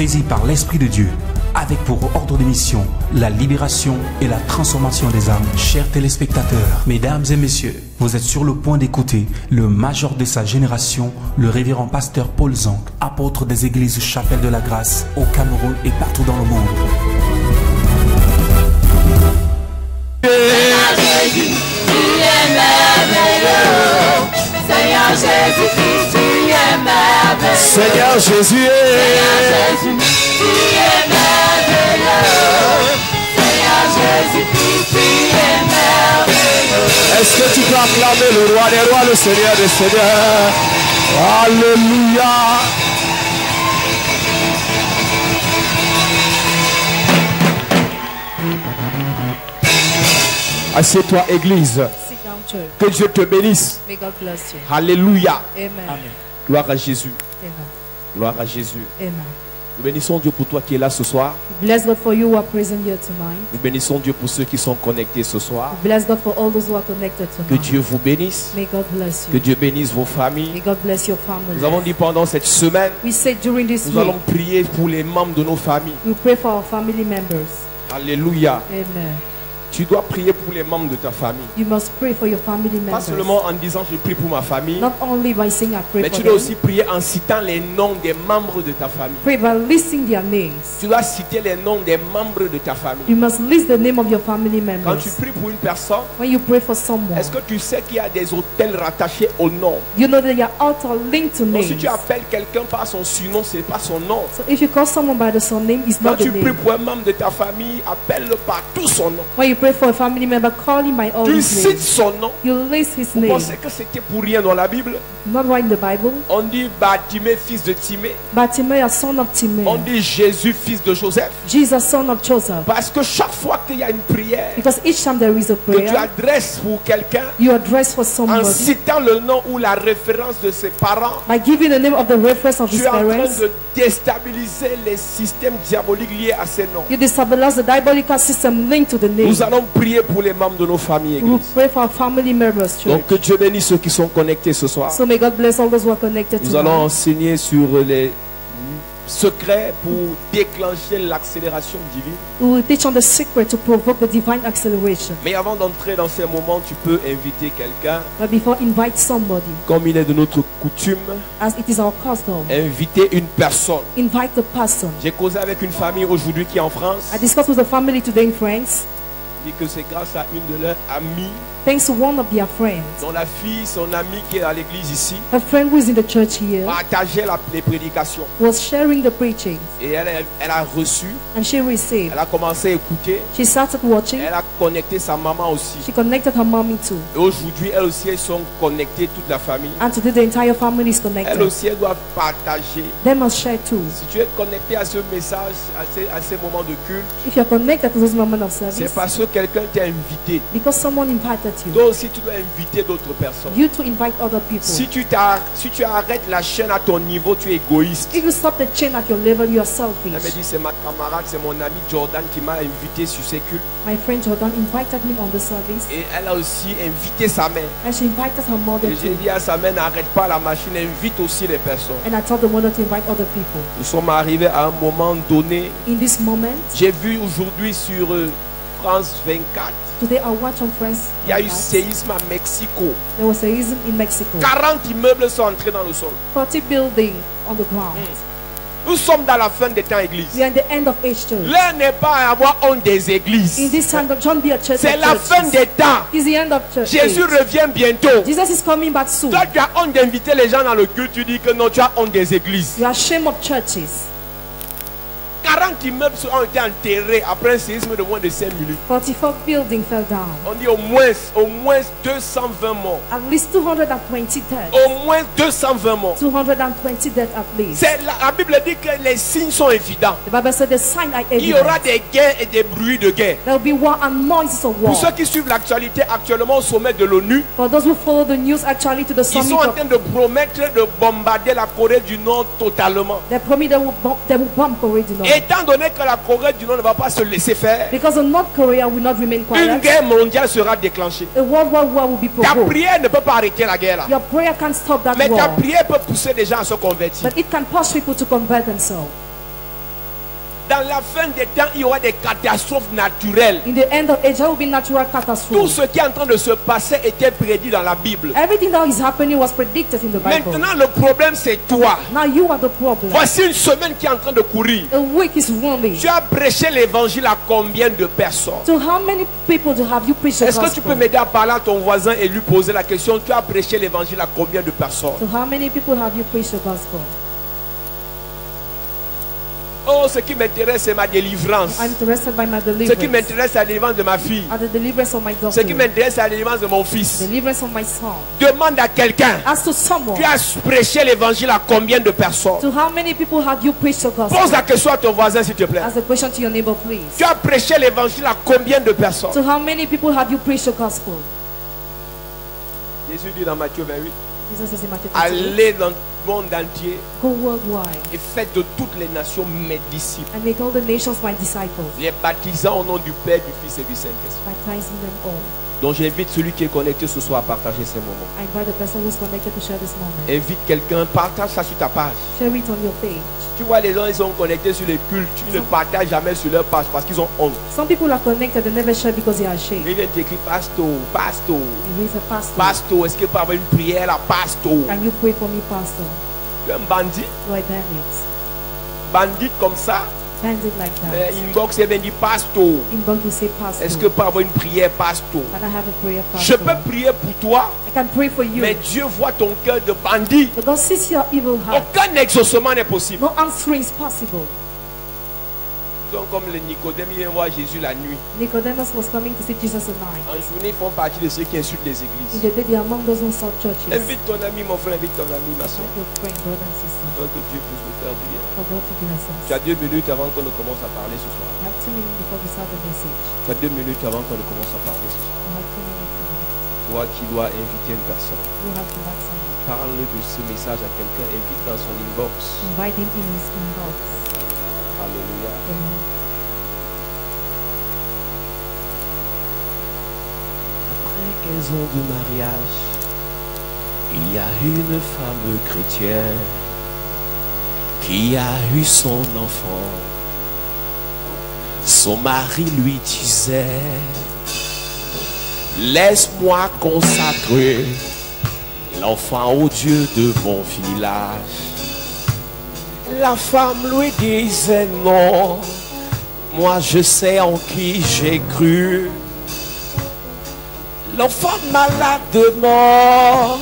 saisi par l'Esprit de Dieu, avec pour ordre de mission la libération et la transformation des âmes. Chers téléspectateurs, mesdames et messieurs, vous êtes sur le point d'écouter le major de sa génération, le révérend pasteur Paul Zonk, apôtre des églises Chapelle de la Grâce au Cameroun et partout dans le monde. Seigneur Jésus, tu es merveilleux. Seigneur Jésus, tu es merveilleux. Seigneur Jésus, tu es merveilleux. est-ce que tu peux acclamer le roi des rois, le Seigneur des seigneurs? Alléluia. Assieds-toi, église. Que Dieu te bénisse. May God bless you. Alléluia. Amen. Gloire à Jésus. Amen. Gloire à Jésus. Amen. Nous bénissons Dieu pour toi qui es là ce soir. Bless God for you who are present here tonight. Nous bénissons Dieu pour ceux qui sont connectés ce soir. Bless God for all those who are connected Que tonight. Dieu vous bénisse. May God bless Que you. Dieu bénisse vos familles. May God bless your family. Nous avons dit pendant cette semaine, We say during this nous week, allons prier pour les membres de nos familles. we pray for our family members. Alléluia. Amen. Tu dois prier pour les membres de ta famille. You must pray for your family Pas members. seulement en disant je prie pour ma famille, Not only by saying I pray mais for tu dois them, aussi prier en citant les noms des membres de ta famille. pray by listing their names. Tu dois citer les noms des membres de ta famille. You must list the name of your family Quand tu members. pries pour une personne, When you pray for someone, est-ce que tu sais qu'il y a des hôtels rattachés au nom? you know that your altar linked to Donc, si names. tu appelles quelqu'un par son surnom, ce n'est pas son nom. So if you call someone by the surname, it's Quand not the tu pries name. pour un membre de ta famille, appelle-le par tout son nom. When you pray for a family member, call him by all Tu his cites names. son nom. You list his Vous name. pensez que c'était pour rien dans la Bible? Not right in the Bible. On dit Bartimée, fils de Timée. Bartimaeus, son of On Timaeus. dit Jésus, fils de Joseph. Jesus, son of Joseph. Parce que chaque fois qu'il y a une prière Because each time there is a que tu prayer, adresses pour quelqu'un, you address for en somebody citant le nom ou la référence de ses parents, by giving the name of the reference of tu his es en train parents. de déstabiliser les systèmes diaboliques liés à ces noms. You destabilize the diabolical system linked to the name. Nous allons prier pour les membres de nos familles, We will église. pray for our family members, church. Donc que Dieu bénisse ceux qui sont connectés ce soir. So may God bless all those who are connected Nous allons tonight. enseigner sur les secrets pour déclencher l'accélération divine. We will teach on the secret to provoke the divine acceleration. Mais avant d'entrer dans ces moments, tu peux inviter quelqu'un, But before, invite somebody, comme il est de notre coutume, as it is our custom. inviter une personne. Invite the person. J'ai causé avec une famille aujourd'hui qui est en France. I discussed with the family today in France. Dit que c'est grâce à une de leurs amies, Thanks to one of their friends. dont la fille, son amie qui est à l'église ici, A friend who is in the church here partageait les prédications. was sharing the preaching, Et elle a reçu, and she received. elle a commencé à écouter, She started watching. elle a connecté sa maman aussi. She connected her mommy too. Et aujourd'hui, elles aussi, elles sont connectées, toute la famille. And today the entire family is Elles connected. aussi, elles doivent partager. They must share too. Si tu es connecté à ce message, à ces moments de culte, If you're connected to this moment of c'est service, parce que quelqu'un t'a invité. because someone invited you, Toi aussi, tu dois inviter d'autres personnes. you to invite other people. Si tu arrêtes la chaîne à ton niveau, tu es égoïste. If you stop the chain at your level, you are Elle me selfish. dit, c'est ma camarade, c'est mon ami Jordan qui m'a invité sur ses cultes. My friend Jordan invited me on the service, Et elle a aussi invité sa mère. and she invited her mother Et j'ai too. dit à sa mère, n'arrête pas la machine, invite aussi les personnes. And I told the mother to invite other people. Nous sommes arrivés à un moment donné. In this moment, J'ai vu aujourd'hui sur France 24, today I watched on France. il y a eu séisme à Mexico. There was a season in Mexico. 40 immeubles sont entrés dans le sol. 40 buildings on the ground. Nous sommes dans la fin des temps, église. We are in the end of age church. L'heure n'est pas à avoir honte des In églises. this time, don't be a church. C'est of la fin churches. des temps. It's the end of church. Jésus age. revient bientôt. Jesus is coming back soon. Toi, tu as honte d'inviter les gens dans le culte, tu dis que non, tu as honte des églises. You are ashamed of churches. 40 immeubles ont été enterrés après un séisme de moins de 5 minutes. 44 buildings fell down. On dit au moins 220 morts. At least 220 dead. Au moins 220 morts. 220 dead at least. La Bible dit que les signes sont évidents. The Bible said the sign are Il y aura evident. des guerres et des bruits de guerre. There will be war and noises of war. Pour ceux qui suivent l'actualité actuellement au sommet de l'ONU, For those who follow the news actually to the ils summit sont en of, train de promettre de bombarder la Corée du Nord totalement. they promise they will bomb Korea do not. Étant donné que la Corée du Nord ne va pas se laisser faire, Because the North Korea will not remain une quiet. guerre mondiale sera déclenchée. A world war will be Ta provoked. prière ne peut pas arrêter la guerre là. Your prayer can't stop that Mais ta war. prière peut pousser des gens à se convertir. But it can push people to convert themselves. Dans la fin des temps, il y aura des catastrophes naturelles. In the end of age, there will be natural Tout catastrophe. ce qui est en train de se passer était prédit dans la Bible. Everything that is happening was predicted in the Bible. Maintenant, le problème, c'est toi. Now you are the problem. Voici une semaine qui est en train de courir. A week is running. Tu as prêché l'évangile à combien de personnes? So how many people have you preached the Est-ce que tu peux gospel? m'aider à parler à ton voisin et lui poser la question? Tu as prêché l'évangile à combien de personnes? So how many people have you preached the gospel? Oh, ce qui m'intéresse, c'est ma délivrance. I'm interested by my Ce qui deliverance. m'intéresse, c'est la délivrance de ma fille. At the deliverance of my Ce qui daughter. m'intéresse, c'est la délivrance de mon fils. Deliverance of my son. Demande à quelqu'un. As to someone. Tu as prêché l'évangile à combien de personnes? To how many people have you preached the gospel? Pose la question à ton voisin, s'il te plaît. Ask the question to your neighbor, please. Tu as prêché l'évangile à combien de personnes? So how many people have you preached the gospel? Jésus dit dans Matthieu 28, Jesus says in Matthew 28, allez dans le monde entier go worldwide et faites de toutes les nations mes disciples, and make all the nations my disciples, les baptisant au nom du Père, du Fils et du Saint-Esprit. baptizing them all. Donc j'invite celui qui est connecté ce soir à partager ces moments. I invite the person who's connected to share this moment. Invite quelqu'un, partage ça sur ta page. Share it on your page. Tu vois, les gens, ils sont connectés sur les cultes, ils ne partagent jamais sur leur page parce qu'ils ont honte. Some people are connected and never share because they are ashamed. Ils viennent t'écrire, pasteur, pasteur, He is a pastor. pasteur, est-ce qu'il peut avoir une prière là, pasteur? Can you pray for me, pastor? Tu es un bandit, You are a bandit. bandit comme ça, Bandit like mais that. inbox et bien dit, pasteur, In Bang you say pastor. est-ce que peut avoir une prière, pasteur? Can I have a prayer, Je pastor? peux prier pour toi, I can pray for you. mais Dieu voit ton cœur de bandit. But God sees your evil heart. Aucun exaucement n'est possible. No answering is possible. Donc comme le Nicodème, il vient voir Jésus la nuit. Nicodemus was coming to see Jesus at night. En journée, ils font partie de ceux qui insultent les In églises. the day, they are among those who sought churches. Invite ton ami, mon frère, invite ton ami, ma soeur. Invite your friend, brother and sister, Afin que Dieu puisse nous faire du bien. for God to bless us. Tu as 2 minutes avant qu'on ne commence à parler ce soir. I have 2 minutes before we start the message. Tu as 2 minutes avant qu'on ne commence à parler ce soir. I have 2 minutes to go. Toi qui dois inviter une personne, You have to invite someone. parle de ce message à quelqu'un, invite dans son inbox. Invite him in his inbox. Alléluia. Amen. Après 15 ans de mariage, il y a une femme chrétienne qui a eu son enfant. Son mari lui disait, laisse-moi consacrer l'enfant au Dieu de mon village. La femme lui disait non, moi je sais en qui j'ai cru. L'enfant malade de mort,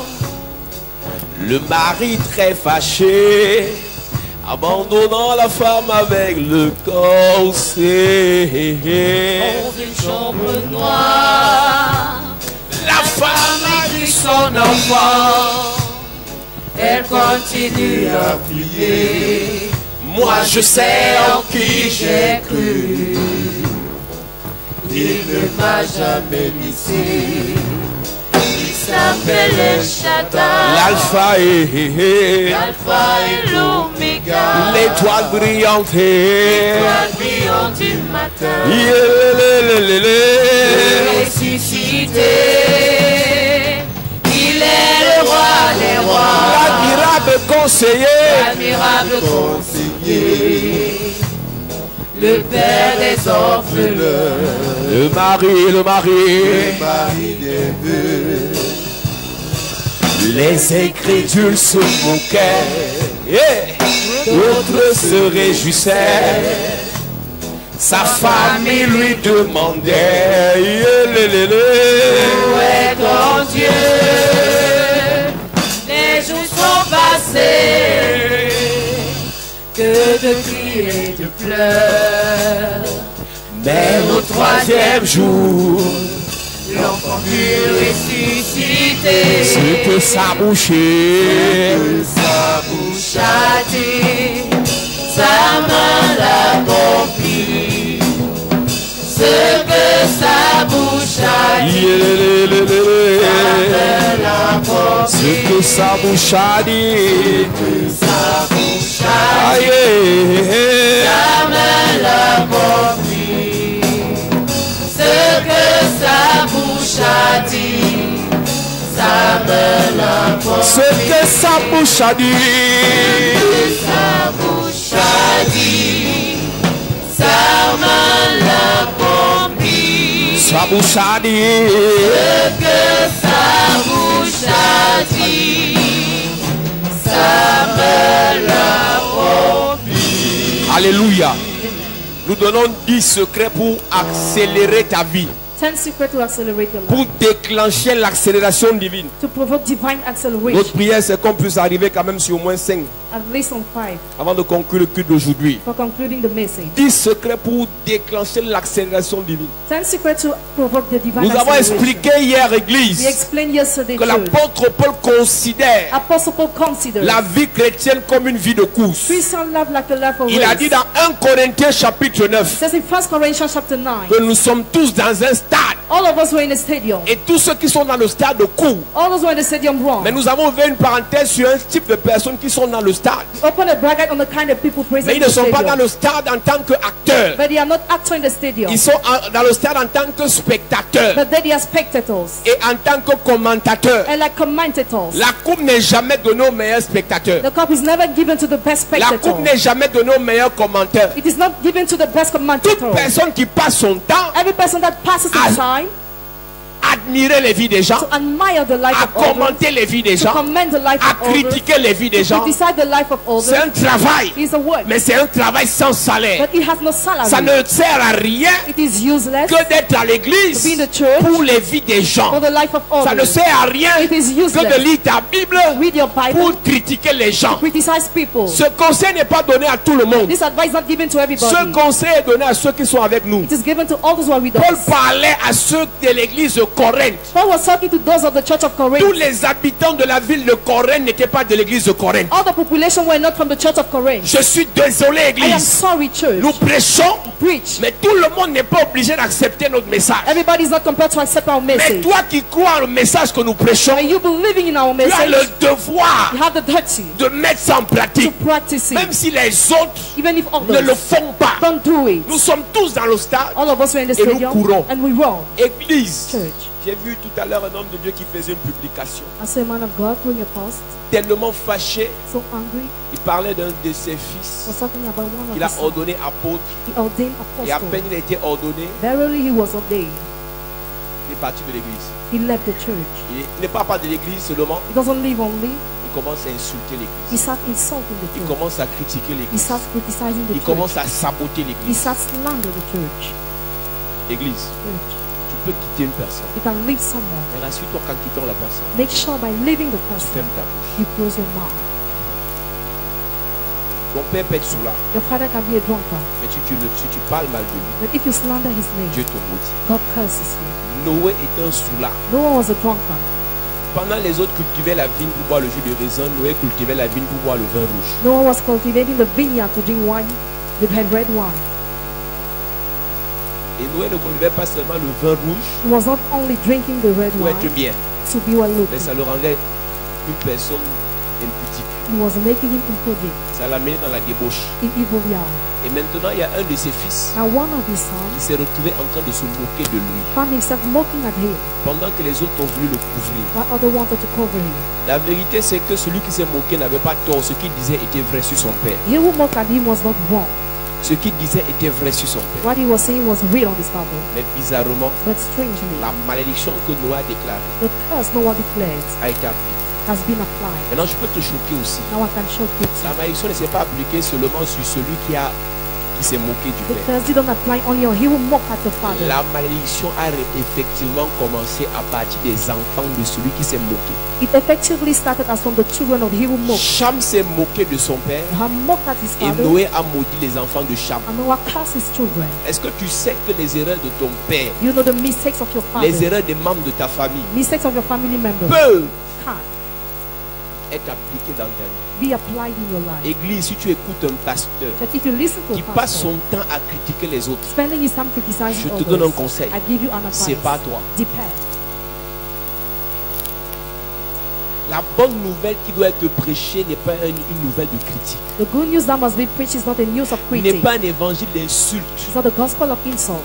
le mari très fâché, abandonnant la femme avec le corset. Dans une chambre noire, La femme a vu son enfant. Elle continue à prier. moi je sais en qui j'ai cru. Il ne m'a jamais laissé. Il s'appelle El Shaddai, l'alpha et l'alpha et l'oméga, l'étoile brillante. l'étoile brillante du matin, ressuscité. Il est le roi des rois, L'admirable conseiller, l'admirable conseiller, le père des orphelins, le mari, le mari des vœux. les incrédules se moquaient, d'autres se réjouissaient. Sa famille lui demandait, Où est ton Dieu? Les jours sont passés, que de cris et de pleurs. mais au troisième jour, L'enfant fut ressuscité. ce que sa bouche Sa bouche a dit, sa main l'accomplit. Ce que sa bouche a dit, ce que sa bouche a dit, sa bouche a dit, aïe, sa main l'accomplit. Ce que sa bouche a dit, sa main l'accomplit. ce que sa bouche a dit, Sa bouche a dit, bouche a dit. Ce que sa bouche a dit, ça me l'a promis. Alléluia. Nous donnons 10 secrets pour accélérer ta vie. 10 secrets to accelerate your Pour life. déclencher l'accélération divine. To provoke divine Notre acceleration. prière, c'est qu'on puisse arriver quand même sur au moins 5 At least on 5. avant de conclure le culte d'aujourd'hui. For concluding the message. 10 secrets pour déclencher l'accélération divine. 10 secrets to provoke the divine Nous avons acceleration. expliqué hier, We Église, explained yesterday que church. l'apôtre Paul considère Apostle Paul considers la vie chrétienne comme une vie de course. Christian life like a life of Il a race. dit dans 1 Corinthiens chapitre 9 It says in 1 Corinthians chapter 9, que nous sommes tous dans un stade. all of us were in a stadium. Et tous ceux qui sont dans le stade de cours. All those were in the stadium wrong. Mais nous avons ouvert une parenthèse sur un type de personnes qui sont dans le stade. Open a bracket on the kind of people present Mais ils in ne the sont pas dans stadium. le stade en tant qu'acteurs. But they are not actors in the stadium. Ils sont dans le stade en tant que spectateurs But they are spectators. et en tant que commentateurs. And like commentators. La coupe n'est jamais donnée aux meilleurs spectateurs. The cup is never given to the best La coupe spectator. n'est jamais donnée aux meilleurs commentateurs. It is not given to the best Toute commentator. personne qui passe son temps Every person that passes Ah. his time à admirer les vies des gens, to admire the life à of others, commenter les vies des to gens, commend the life à of others, critiquer les vies des to gens. criticize the life of C'est un others. travail, It's a work. mais c'est un travail sans salaire. But it has no salary. Ça ne sert à rien It is useless que d'être à l'église to be in the church pour les vies des gens. for the life of Ça ne others. sert à rien It is que de useless. lire ta Bible Read your Bible, pour critiquer les gens. criticize people. Ce conseil n'est pas donné à tout le monde. This advice is not given to Ce everybody. conseil est donné à ceux qui sont avec nous. It is given to all those who are with Paul us. parlait à ceux de l'église de Corinthe. Paul was talking to those of the church of Tous Corinth. les habitants de la ville de Corinthe n'étaient pas de l'église de Corinthe. All the population were not from the church of Corinth. Je suis désolé, I am église. sorry, church. Nous prêchons, Preach. mais tout le monde n'est pas obligé d'accepter notre message. Everybody is not compelled to accept our Mais message. toi qui crois au message que nous prêchons, Are you believing in our tu as message? le devoir You have the duty de mettre ça en to pratique. practice Même it. si les autres Even if ne le others font pas. don't do it. Nous sommes tous dans le stade. All of us were in the Et nous stadium courons. and we run. Église, Church. j'ai vu tout à l'heure un homme de Dieu qui faisait une publication. I saw a man of God doing a post, Tellement fâché, so angry, il parlait d'un de ses fils was talking about one of qu'il a his sons. ordonné apôtre. He ordained Et à apostle. peine il a été ordonné, Verily he was ordained. il est parti de l'église. He left the church. Il n'est pas de l'église seulement, He doesn't live only. il commence à insulter He l'église. starts insulting the Il church. commence à critiquer He l'église. starts criticizing the Il church. commence à saboter He l'église. starts slandering the church. Église, Church. tu peux quitter une personne. You can leave someone. Mais rassure-toi qu'en quittant la personne, Make sure by leaving the tu person, fermes ta bouche. you close your mouth. Ton père peut être sous là, Your father can be a drunkard, mais si tu parles mal de lui, but if you slander his name, Dieu te maudit. God curses you. Noé était un sous là. No one was a drunkard. Pendant les autres cultivaient la vigne pour boire le jus de raisin, Noé cultivait la vigne pour boire le vin rouge. No one was cultivating the vineyard to drink wine, the red wine. Et Noé ne buvait pas seulement le vin rouge He was not only drinking the red pour être wine bien, to be well mais looking. ça le rendait une personne impudique. He was making him impudent Ça l'a mené dans la débauche. in evil eye. Et maintenant, il y a un de ses fils Now one of his qui sons s'est retrouvé en train de se moquer de lui. found himself mocking at him Pendant que les autres ont voulu le couvrir. while others wanted to cover him. La vérité, c'est que celui qui s'est moqué n'avait pas tort. Ce qu'il disait était vrai sur son père. He who mocked at him was not wrong. Ce qu'il disait était vrai sur son père. What he was saying was real on his father. Mais bizarrement, But strangely, la malédiction que Noé a déclarée the curse no one declared a été appliquée. has been applied. Maintenant, je peux te choquer aussi. Now I can show you. La malédiction ne s'est pas appliquée seulement sur celui qui s'est moqué du The père. curse didn't apply only on he who mocked at your father. La malédiction a effectivement commencé à partir des enfants de celui qui s'est moqué. It effectively started as from the children of he who mocked. Cham s'est moqué de son père Ham mocked at his et father, Noé a maudit les enfants de Cham. and Noah cursed his children. Est-ce que tu sais que les erreurs de ton père, You know the mistakes of your les father, erreurs des membres de ta famille mistakes of your family members peuvent can être appliquées dans ta vie? be applied in your life. Église, si tu écoutes un pasteur But if you listen to qui a passe pastor son temps à critiquer les autres, spending his time criticizing je te others, donne un conseil. I give you an advice. C'est pas toi. Depend. La bonne nouvelle qui doit être prêchée n'est pas une nouvelle de critique. The good news that must be preached is not a news of N'est critique. pas un évangile d'insulte. It's not the gospel of insult.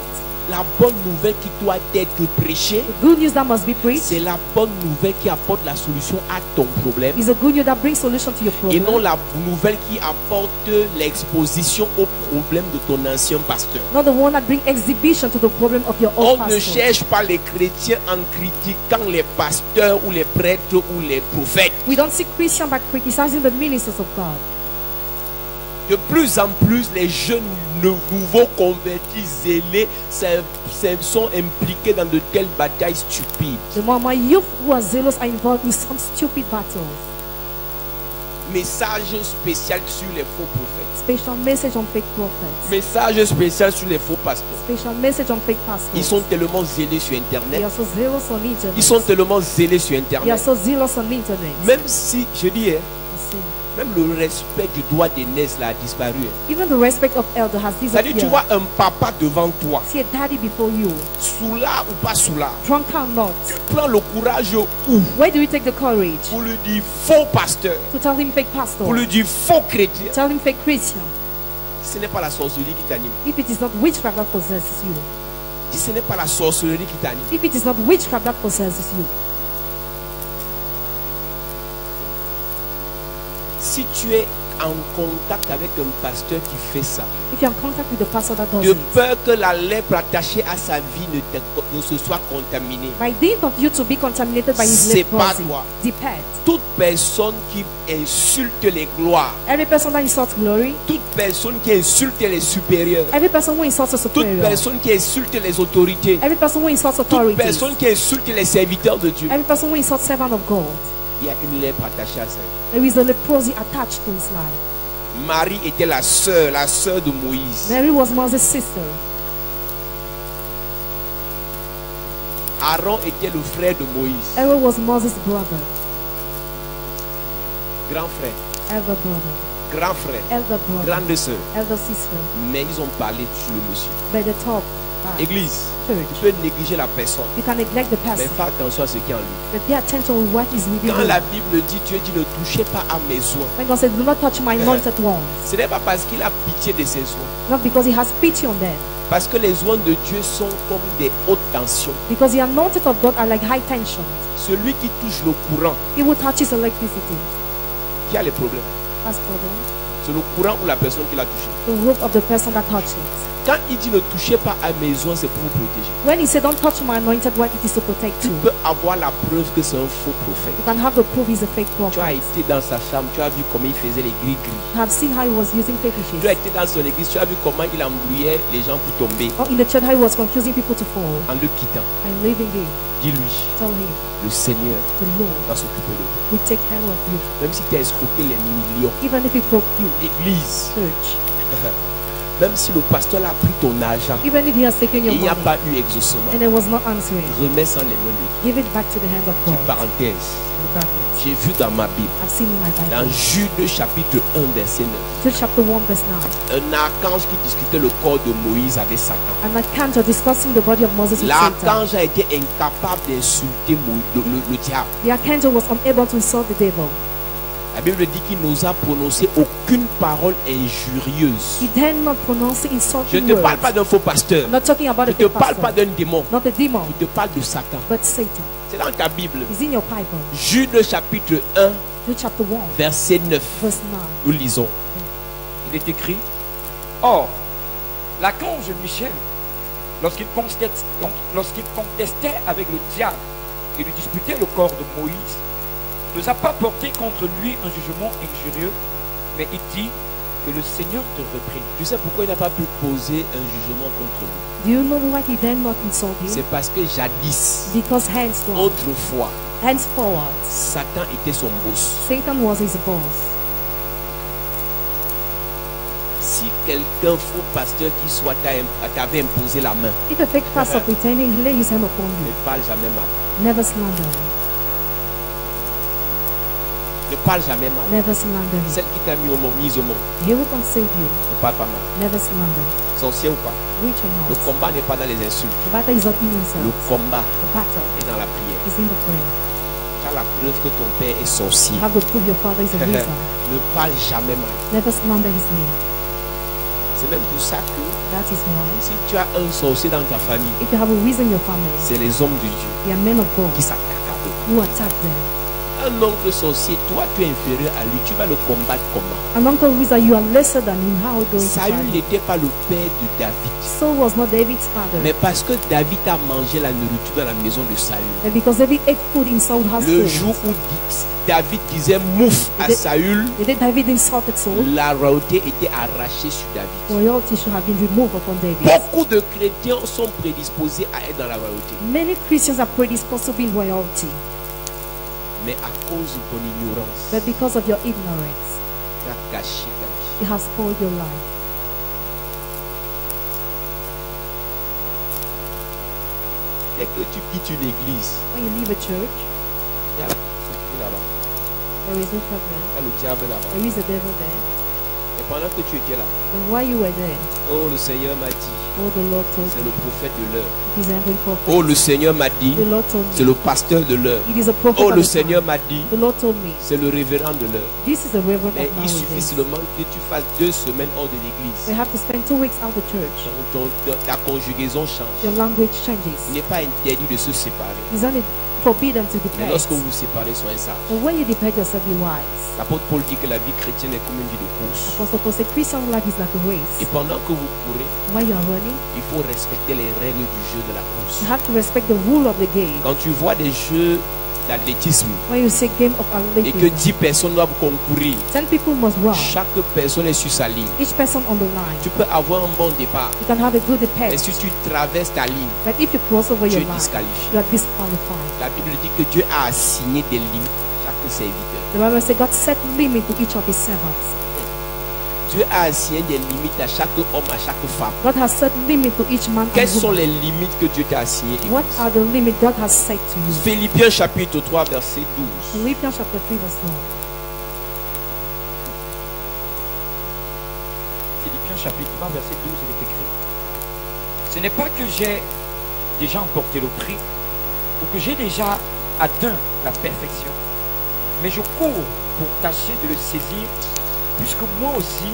La bonne nouvelle qui doit être prêchée, The good news that must be preached c'est la bonne nouvelle qui apporte la solution à ton problème. is a good news that brings solution to your Et non problem. la nouvelle qui apporte l'exposition au problème de ton ancien pasteur. Not the one that brings exhibition to the problem of your On old ne pastor. cherche pas les chrétiens en critiquant les pasteurs ou les prêtres ou les prophètes. We don't see Christians by criticizing the ministers of God. De plus en plus, les jeunes nouveaux convertis zélés sont impliqués dans de telles batailles stupides. The more my youth who are zealous are involved in some stupid battles. Message spécial sur les faux prophètes. Special message on fake prophets. Message spécial sur les faux pasteurs. Special message on fake pastors. Ils sont tellement zélés sur They Internet. are so zealous on internet. Ils sont tellement zélés sur They are Internet. so zealous on internet. Même si, je dis, hein, You see. même le respect du droit d'aînesse là a disparu. Hein. Even the respect of elder has C'est-à-dire, tu disappeared. vois un papa devant toi, See a daddy before you, soula ou pas soula. drunk or not. Tu prends le courage où Where do you take the courage pour lui dire faux pasteur, to tell him fake pastor? pour lui dire faux chrétien. Tell him fake Christian. Si ce n'est pas la sorcellerie qui t'anime, If it is not witchcraft that possesses you. si ce n'est pas la sorcellerie qui t'anime, If it is not witchcraft that possesses you. si tu es en contact avec un pasteur qui fait ça, If you're in contact with the pastor that does de it, peur que la lèpre attachée à sa vie ne se soit contaminée, by dint of you to be contaminated by his C'est pas leprosy, toi. depart. toute personne qui insulte les gloires, Every person that insults glory, toute personne qui insulte les supérieurs, every person who insults a toute superior, personne qui insulte les autorités, every person who insults toute authorities, personne qui insulte les serviteurs de Dieu, every person who insults servant of God, il y a une lèpre attachée à sa vie. there is a leprosy attached to his life. Marie était la sœur de Moïse. Mary was Moses' sister. Aaron était le frère de Moïse, Aaron was Moses' brother, grand frère, elder brother, grand frère, elder brother, grande sœur. elder sister. Mais ils ont parlé sur le monsieur. By the top, Église, church. tu peux négliger la personne, You can neglect the mais person, fais attention à ce qui est en lui. but pay attention to what is within Quand you. la Bible dit, Dieu dit ne touchez pas à mes oins, When God said, "Do not touch my anointed ones," ce n'est pas parce qu'il a pitié de ses oins. not because He has pity on them, Parce que les oins de Dieu sont comme des hautes tensions. because the anointed of God are like high tension. Celui qui touche le courant, He who touches electricity qui a les problèmes, has problem. c'est le courant ou la personne qui l'a touché. The rope of the person that touches it. Quand il dit ne touchez pas à mes oins, c'est pour vous protéger. When He said, "Don't touch my anointed one," it is to protect Tu you. peux avoir la preuve que c'est un faux prophète. You can have the proof he's a fake Tu prophet. as été dans sa chambre, tu as vu comment il faisait les gris-gris. You have seen how he was using Tu as fetishes. été dans son église, tu as vu comment il embrouillait les gens pour tomber Or in the church, how he was confusing people to fall en le quittant. and leaving it. Dis-lui, Tell him, le Seigneur the Lord va s'occuper de toi. will take care of you. Même si tu as escroqué les millions. Even if he broke you, Église, church. même si le pasteur a pris ton argent Even if he has taken et your il n'y a money pas eu exaucement, and it was not answering, remets ça en les mains de Dieu. give it back to the hand of God. Parenthèse, The bracket. j'ai vu dans ma Bible, I've seen in my dans Bible. Jude chapitre 1 verset 9, Jude chapter 1 verse 9. un archange qui discutait le corps de Moïse avec Satan. An archangel discussing the body of Moses with Satan. L'archange a été incapable d'insulter le diable. The archangel was unable to insult the devil. La Bible dit qu'il n'osa prononcer aucune parole injurieuse. He dared not pronounce Je ne insulting te parle words. pas d'un faux pasteur. I'm not talking about Je a ne te fake parle pas pastor, d'un démon. not a demon, Je te parle de Satan. but Satan. C'est dans ta Bible. It's in your Bible. Jude chapitre 1 Jude chapter 1 verset 9. verse 9. Nous lisons. Il est écrit: Or, l'archange Michel, lorsqu'il contestait avec le diable et lui disputait le corps de Moïse, n'osa pas porter contre lui un jugement injurieux, mais il dit que le Seigneur te reprenne. Tu sais pourquoi il n'a pas pu poser un jugement contre lui? Do you know why he dared not insult you? C'est parce que jadis, Because henceforth, autrefois, henceforward, Satan était son boss. Satan was his boss. Si quelqu'un, faux pasteur qui soit t'avait imposé la main, If a fake pastor pretending, he lay his hand upon ne you. parle jamais mal. Never slander him. Ne parle jamais mal. Never slander him. Celle qui t'a mise au monde, He will conceive you. ne parle pas mal. Never slander. Sorcier ou pas? Witch or Le not. combat n'est pas dans les insultes. The battle is not in Le himself. combat The battle est dans la prière. is in the prayer. Tu as la preuve que ton père est sorcier. You have to prove your father is a wizard. Ne parle jamais mal. Never slander his name. C'est même pour ça que That is why, Si tu as un sorcier dans ta famille, if you have a reason in your family, c'est les hommes de Dieu they are men of God qui s'attaquent à eux. who attack them. Un oncle sorcier, toi tu es inférieur à lui, tu vas le combattre comment? An uncle who is that you are lesser than him, how are you going to Saül fight? n'était pas le père de David. Saul was not David's father. Mais parce que David a mangé la nourriture dans la maison de Saül. And because David ate food in Saul's Le household, jour où David disait mouf à Did- Saül, the day David insulted Saul, la royauté était arrachée sur David. royalty should have been removed upon David. Beaucoup de chrétiens sont prédisposés à être dans la royauté. Many Christians are predisposed to be in royalty, Mais à cause de ton ignorance, but because of your ignorance, tu as gâché ta vie. it has spoiled your life. Dès que tu quittes une église, When you leave a church, il y a la sorcière là-bas, there is no problem. il y a le diable là-bas. There is a devil there. Et pendant que tu étais là, And while you were there, oh le Seigneur m'a dit, oh, the Lord told c'est me, le prophète de l'heure. it is every prophet. Oh le Seigneur m'a dit, The Lord told c'est me, le pasteur de l'heure. it is a prophet Oh of le the Seigneur time. m'a dit, The Lord told me, c'est le révérend de l'heure. this is the reverend Mais of il suffit nowadays. seulement que tu fasses 2 semaines hors de l'église. We have to spend 2 weeks out of the church. Ta conjugaison change. Your language Il changes. n'est pas interdit de se séparer. It's only forbidden to Mais depart. lorsque vous vous séparez, soyez sages. But when you depart yourself, be wise. L'apôtre Paul dit que la vie chrétienne est comme une vie de course. Apostle Paul said, Christian life is like a Et race. pendant que vous courez, While you are running, il faut respecter les règles du jeu de la course. you have to respect the rule of the game. Quand tu vois des jeux d'athlétisme When you say game of et que athleticism, 10 personnes doivent concourir, 10 people must run. chaque personne est sur sa ligne. Each person on the line. Tu peux avoir un bon départ, You can have a good mais depart. si tu traverses ta ligne, But if you cross over tu your es line, disqualifié. you are disqualified. La Bible dit que Dieu a assigné des limites à chaque serviteur. The Bible says God set limit to each of his servants. Dieu a assigné des limites à chaque homme, à chaque femme. God has set limit to each man Quelles and sont woman. les limites que Dieu t'a assignées? What Église? are the limits God has set to you? Philippiens chapitre 3 verset 12. Philippians chapter 3 verse 1. Philippiens chapitre 3 verset 12, il est écrit: ce n'est pas que j'ai déjà emporté le prix ou que j'ai déjà atteint la perfection, mais je cours pour tâcher de le saisir, puisque moi aussi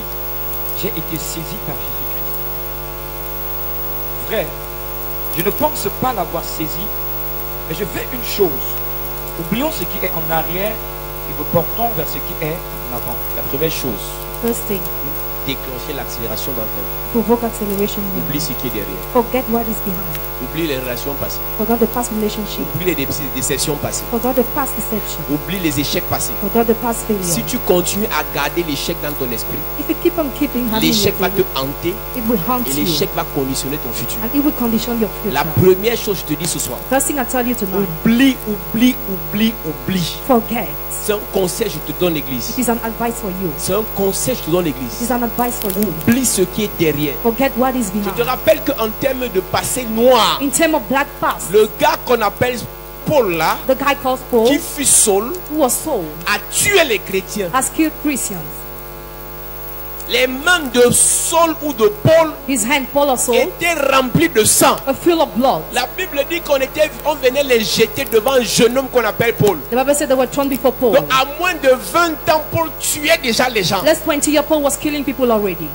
j'ai été saisi par Jésus-Christ. Frère, je ne pense pas l'avoir saisi, mais je fais une chose: oublions ce qui est en arrière et me portons vers ce qui est en avant. La première chose, First thing, déclencher l'accélération dans ta vie. provoke acceleration. in Oublie you. ce qui est derrière. Forget what is behind. Oublie les relations passées. Forget the past relationship. Oublie les déceptions passées. Forget the past deception. Oublie les échecs passés. Forget the past failure. Si tu continues à garder l'échec dans ton esprit, If you keep on keeping having l'échec your va te failure, hanter it will haunt et you. l'échec va conditionner ton futur. And it will condition your La future. première chose, je te dis ce soir, First thing I tell you tonight, oublie, oublie, oublie, oublie. forget. C'est un conseil, je te donne It l'église. is an advice for you. C'est un conseil, je te donne It is l'église. an advice for you. Oublie ce qui est derrière. Forget what is Je te behind. rappelle qu'en termes de passé noir, In terms of black past, le gars qu'on appelle Paul là, the guy called Paul, qui fut Saul, who was sold, a tué les chrétiens. has killed Christians. Les mains de Saul ou de Paul His hand, Paul of Saul, étaient remplies de sang. are full of blood. La Bible dit on venait les jeter devant un jeune homme qu'on appelle Paul. The Bible said they were thrown before Paul. Donc à moins de 20 ans, Paul tuait déjà les gens. Less 20 years, Paul was killing people already.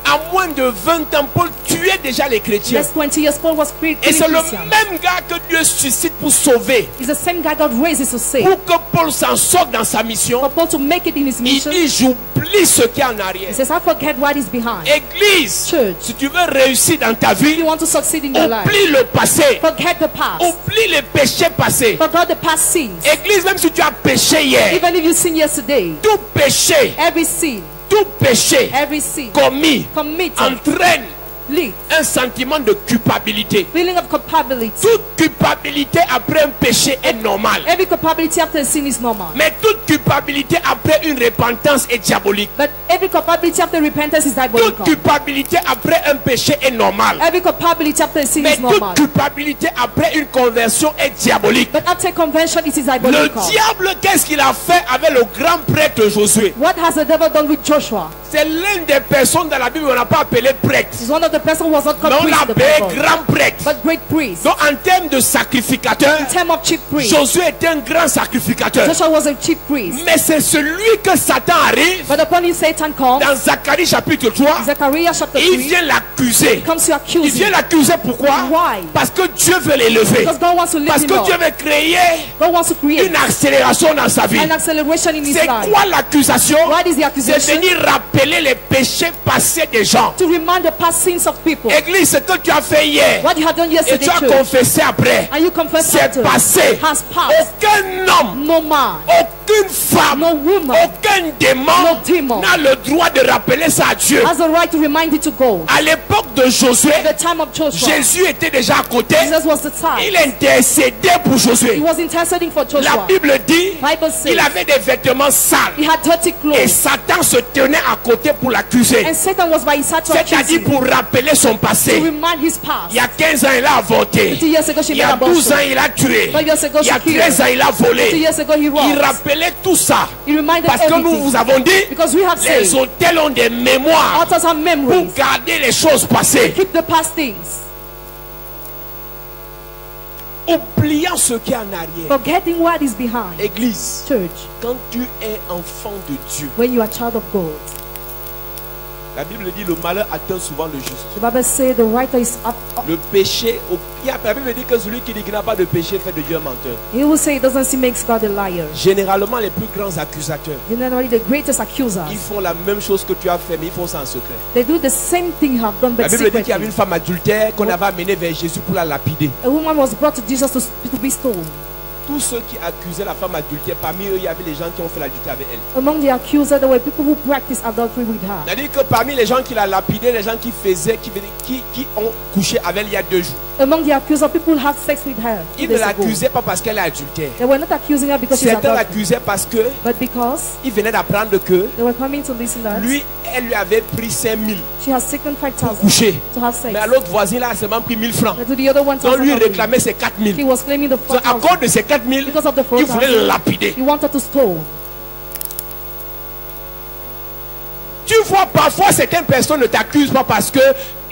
À moins de 20 ans, Paul tuait déjà les chrétiens. Less 20 years, Paul was killing Et c'est le Christians. même gars que Dieu suscite pour sauver. It's the same guy God raises to save. Pour que Paul s'en sorte dans sa mission, For Paul to make it in his il mission, dit j'oublie ce qui est en arrière. he says, I forget what is behind. Église, Church, si tu veux réussir dans ta if you vie, want to succeed in your life, oublie le passé. forget the past. Oublie les péchés passés. Forget the past sins. Église, même si tu as péché hier, Even if you sin yesterday, tout péché, every sin commis committed, entraîne lead, un sentiment de culpabilité. feeling of culpability. Toute culpabilité après un péché est normale. Every culpability after a sin is normal. Mais toute culpabilité après une repentance est diabolique. But every culpability after repentance is Toute diabolical. culpabilité après un péché est normale. Every culpability after a sin Mais is normal. toute culpabilité après une conversion est diabolique. But after conversion, it is Le diabolical. diable, qu'est-ce qu'il a fait avec le grand prêtre Josué? What has the devil done with Joshua? C'est l'une des personnes dans la Bible qu'on n'a pas appelé prêtre. He's one of the person who was not Mais called on priest in the l'appelait Bible, grand prêtre. but great priest. Donc en termes de sacrificateur, In terms of chief priest, Josué était un grand sacrificateur. Joshua was a chief priest. Mais c'est celui que Satan arrive But upon him Satan comes, dans Zacharie chapitre 3. Zechariah chapter Et il 3, vient l'accuser. he comes to accuse Il vient him. l'accuser pourquoi? Why? Parce que Dieu veut l'élever. Because God wants to lift Parce him que Dieu up. veut créer God wants to create une accélération dans sa vie. an acceleration in his C'est life. quoi l'accusation? What is the C'est accusation? venir rappeler les péchés passés des gens. To remind the past sins of people. Église, ce que tu as fait hier What you had done et yesterday, tu as church, confessé après, and you confess c'est after, passé. has passed. Aucun homme, No man, aucune femme, no woman aucun démon No demon n'a le droit de rappeler ça à Dieu. has the right to remind it to God. À l'époque de Josué, At the time of Joshua, Jésus était déjà à côté. Jesus was the time. Il intercédait pour He Josué. was interceding for La Joshua. Bible dit Bible says il avait des vêtements sales. he had dirty Et clothes, Satan se tenait à côté pour l'accuser. and Satan was by his side to accuse C'est-à-dire him, pour rappeler son to passé. remind his past. Il y a 15 ans, il a avorté. 2 years ago, she Il y made a 12 ans, abortion. il a tué. 5 years ago, Il y a she killed. 13 ans, il a 2 volé. years ago, he Il robbed. rappelait tout ça. He reminded Parce que nous everything. vous avons dit, Because we have les said, hôtels ont des mémoires altars have pour memories. garder les choses passées. Keep the past things. Oubliant ce qui est en arrière. Forgetting what is behind. Église, Church, quand tu es enfant de Dieu, when you are a child of God, la Bible dit le malheur atteint souvent le juste. the Bible says the writer is up. Le péché, la Bible dit que celui qui dit qu'il n'a pas de péché fait de Dieu un menteur. He will say it doesn't see makes God a liar. Généralement, les plus grands accusateurs, Generally, the greatest accusers, ils font la même chose que tu as fait, mais ils font ça en secret. they do the same thing you have done, La but Bible dit qu'il y avait une secretly. femme adultère qu'on avait amenée vers Jésus pour la lapider. A woman was brought to Jesus to be stoned. Tous ceux qui accusaient la femme adultère, parmi eux, il y avait les gens qui ont fait l'adultère avec elle. Among the accusers, there were people who practiced adultery with her. C'est-à-dire que parmi les gens qui la lapidaient, les gens qui faisaient, qui ont couché avec elle il y a 2 jours, Among the accusers, people had sex with her 2 ils ne days ago. l'accusaient pas parce qu'elle est adultère. They were not accusing her because she's Certains adultery, l'accusaient parce que but because ils venaient d'apprendre que they were coming to listen that lui, elle lui avait pris 5000 she has taken pour 5,000 coucher. to have sex. Mais à l'autre voisin, là, elle a seulement pris 1000 francs. But to the other one, Donc lui réclamait ses 4000. he was claiming the Donc, à 4,000. cause de ces 4000, Because of the il voulait 4,000, le lapider. he wanted to stone. Tu vois, parfois certaines personnes ne t'accusent pas parce que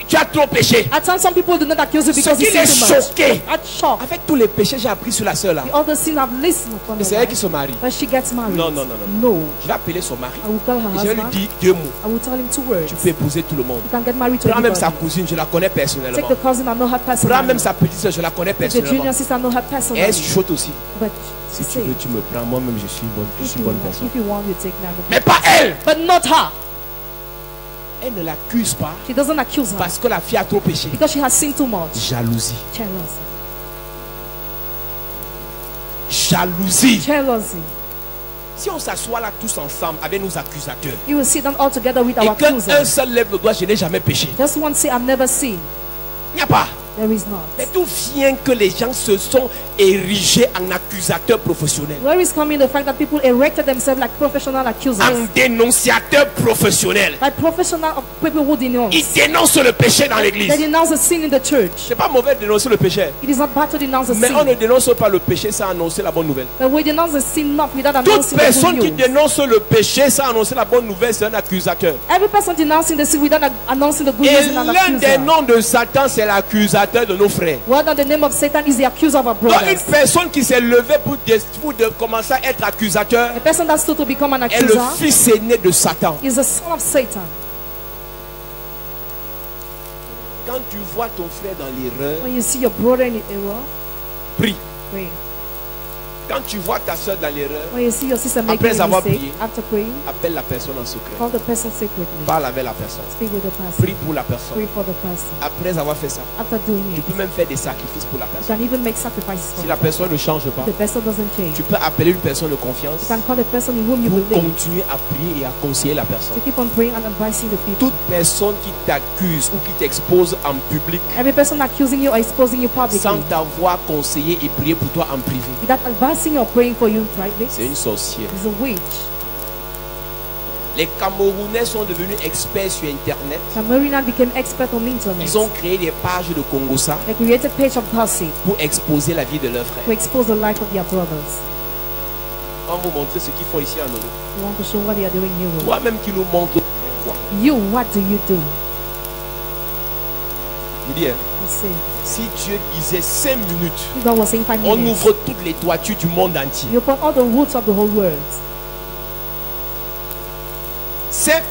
tu as trop péché. At times, some people do not accuse you Ce because qui you les sin too much. choquait. At shock, Avec tous les péchés, j'ai appris sur la sœur là. all the sin I've listened upon Et her c'est elle qui life, se marie. but she gets married. Non, non, non, No. Je vais appeler son mari. I will tell her Et je vais lui husband. dire 2 mots. I will tell him 2 words. Tu peux épouser tout le monde. You can get married to Prends même sa anybody. cousine, je la connais personnellement. Take the cousin, I know her Prends personally. même sa petite soeur, je la connais The personnellement. junior sister, I know her Et elle personally. chuchote aussi. But Si she tu veux, said, tu me prends. Moi-même, je suis une bonne personne. if you want, you take me. I'm a Mais good pas elle. person. But not her. Elle ne l'accuse pas She doesn't accuse her parce que la fille a trop péché. because she has sinned too much. Jalousie. Jealousy. Jalousie. Jealousy. Si on s'assoit là tous ensemble avec nos accusateurs You will sit down all together with et our qu'un accusers. seul lève le doigt, je n'ai jamais péché. Just one say, I've never sinned. Il n'y a pas. There is not. Mais d'où vient que les gens se sont érigés en accusateurs professionnels, Where is coming the fact that people erected themselves like professional accusers? en dénonciateurs professionnels? Like professional people who denounce. Ils dénoncent le péché dans They l'église. denounce the sin in the church. C'est pas mauvais de dénoncer le péché, It is not bad to denounce the mais on ne sin. dénonce pas le péché sans annoncer la bonne nouvelle. But we denounce the sin not without Toute announcing the personne good qui news. dénonce le péché sans annoncer la bonne nouvelle, c'est un accusateur. Every person denouncing the sin without announcing the good Et news is an l'un des accuser. noms de Satan, c'est l'accusateur de nos frères. One of the name of Satan is the accuser of our Donc brothers. une personne qui s'est levée pour commencer à être accusateur A person that stood to become an est le accuser fils aîné de Satan. is the son of Satan. Quand tu vois ton frère dans l'erreur, When you see your brother in error, prie. pray. Quand tu vois ta soeur dans l'erreur, When you see your sister making Après a avoir mistake, prié. after praying, appelle la personne en secret. call the person secretly. Parle avec la personne. Speak with the person. Prie pour la personne. Pray for the person. Après avoir fait ça, After doing tu it, peux même faire des sacrifices pour la you personne. can even make sacrifices for Si la personne ne change pas, the person doesn't change. tu peux appeler une personne de confiance You can call the person in whom you pour believe continuer à prier et à conseiller la personne. to keep on praying and advising the people. Toute personne qui t'accuse ou qui t'expose en public Every person accusing you or exposing you publicly sans t'avoir conseillé et prié pour toi en privé, without advising or praying for you in private c'est une sorcière. is a witch. Les Camerounais sont devenus experts sur Internet. Cameroonian became expert on internet. Ils ont créé des pages de Congossa They created page of gossip pour exposer la vie de leurs to frères. expose the life of their brothers. On va vous montrer ce qu'ils font ici en Europe. They want to show what they are doing here. Toi-même qui nous montres quoi? You, what do you do? Je dis, I say, si Dieu disait 5 minutes, if God was saying 5 on minutes, ouvre toutes les toitures du monde entier. you open all the roots of the whole world.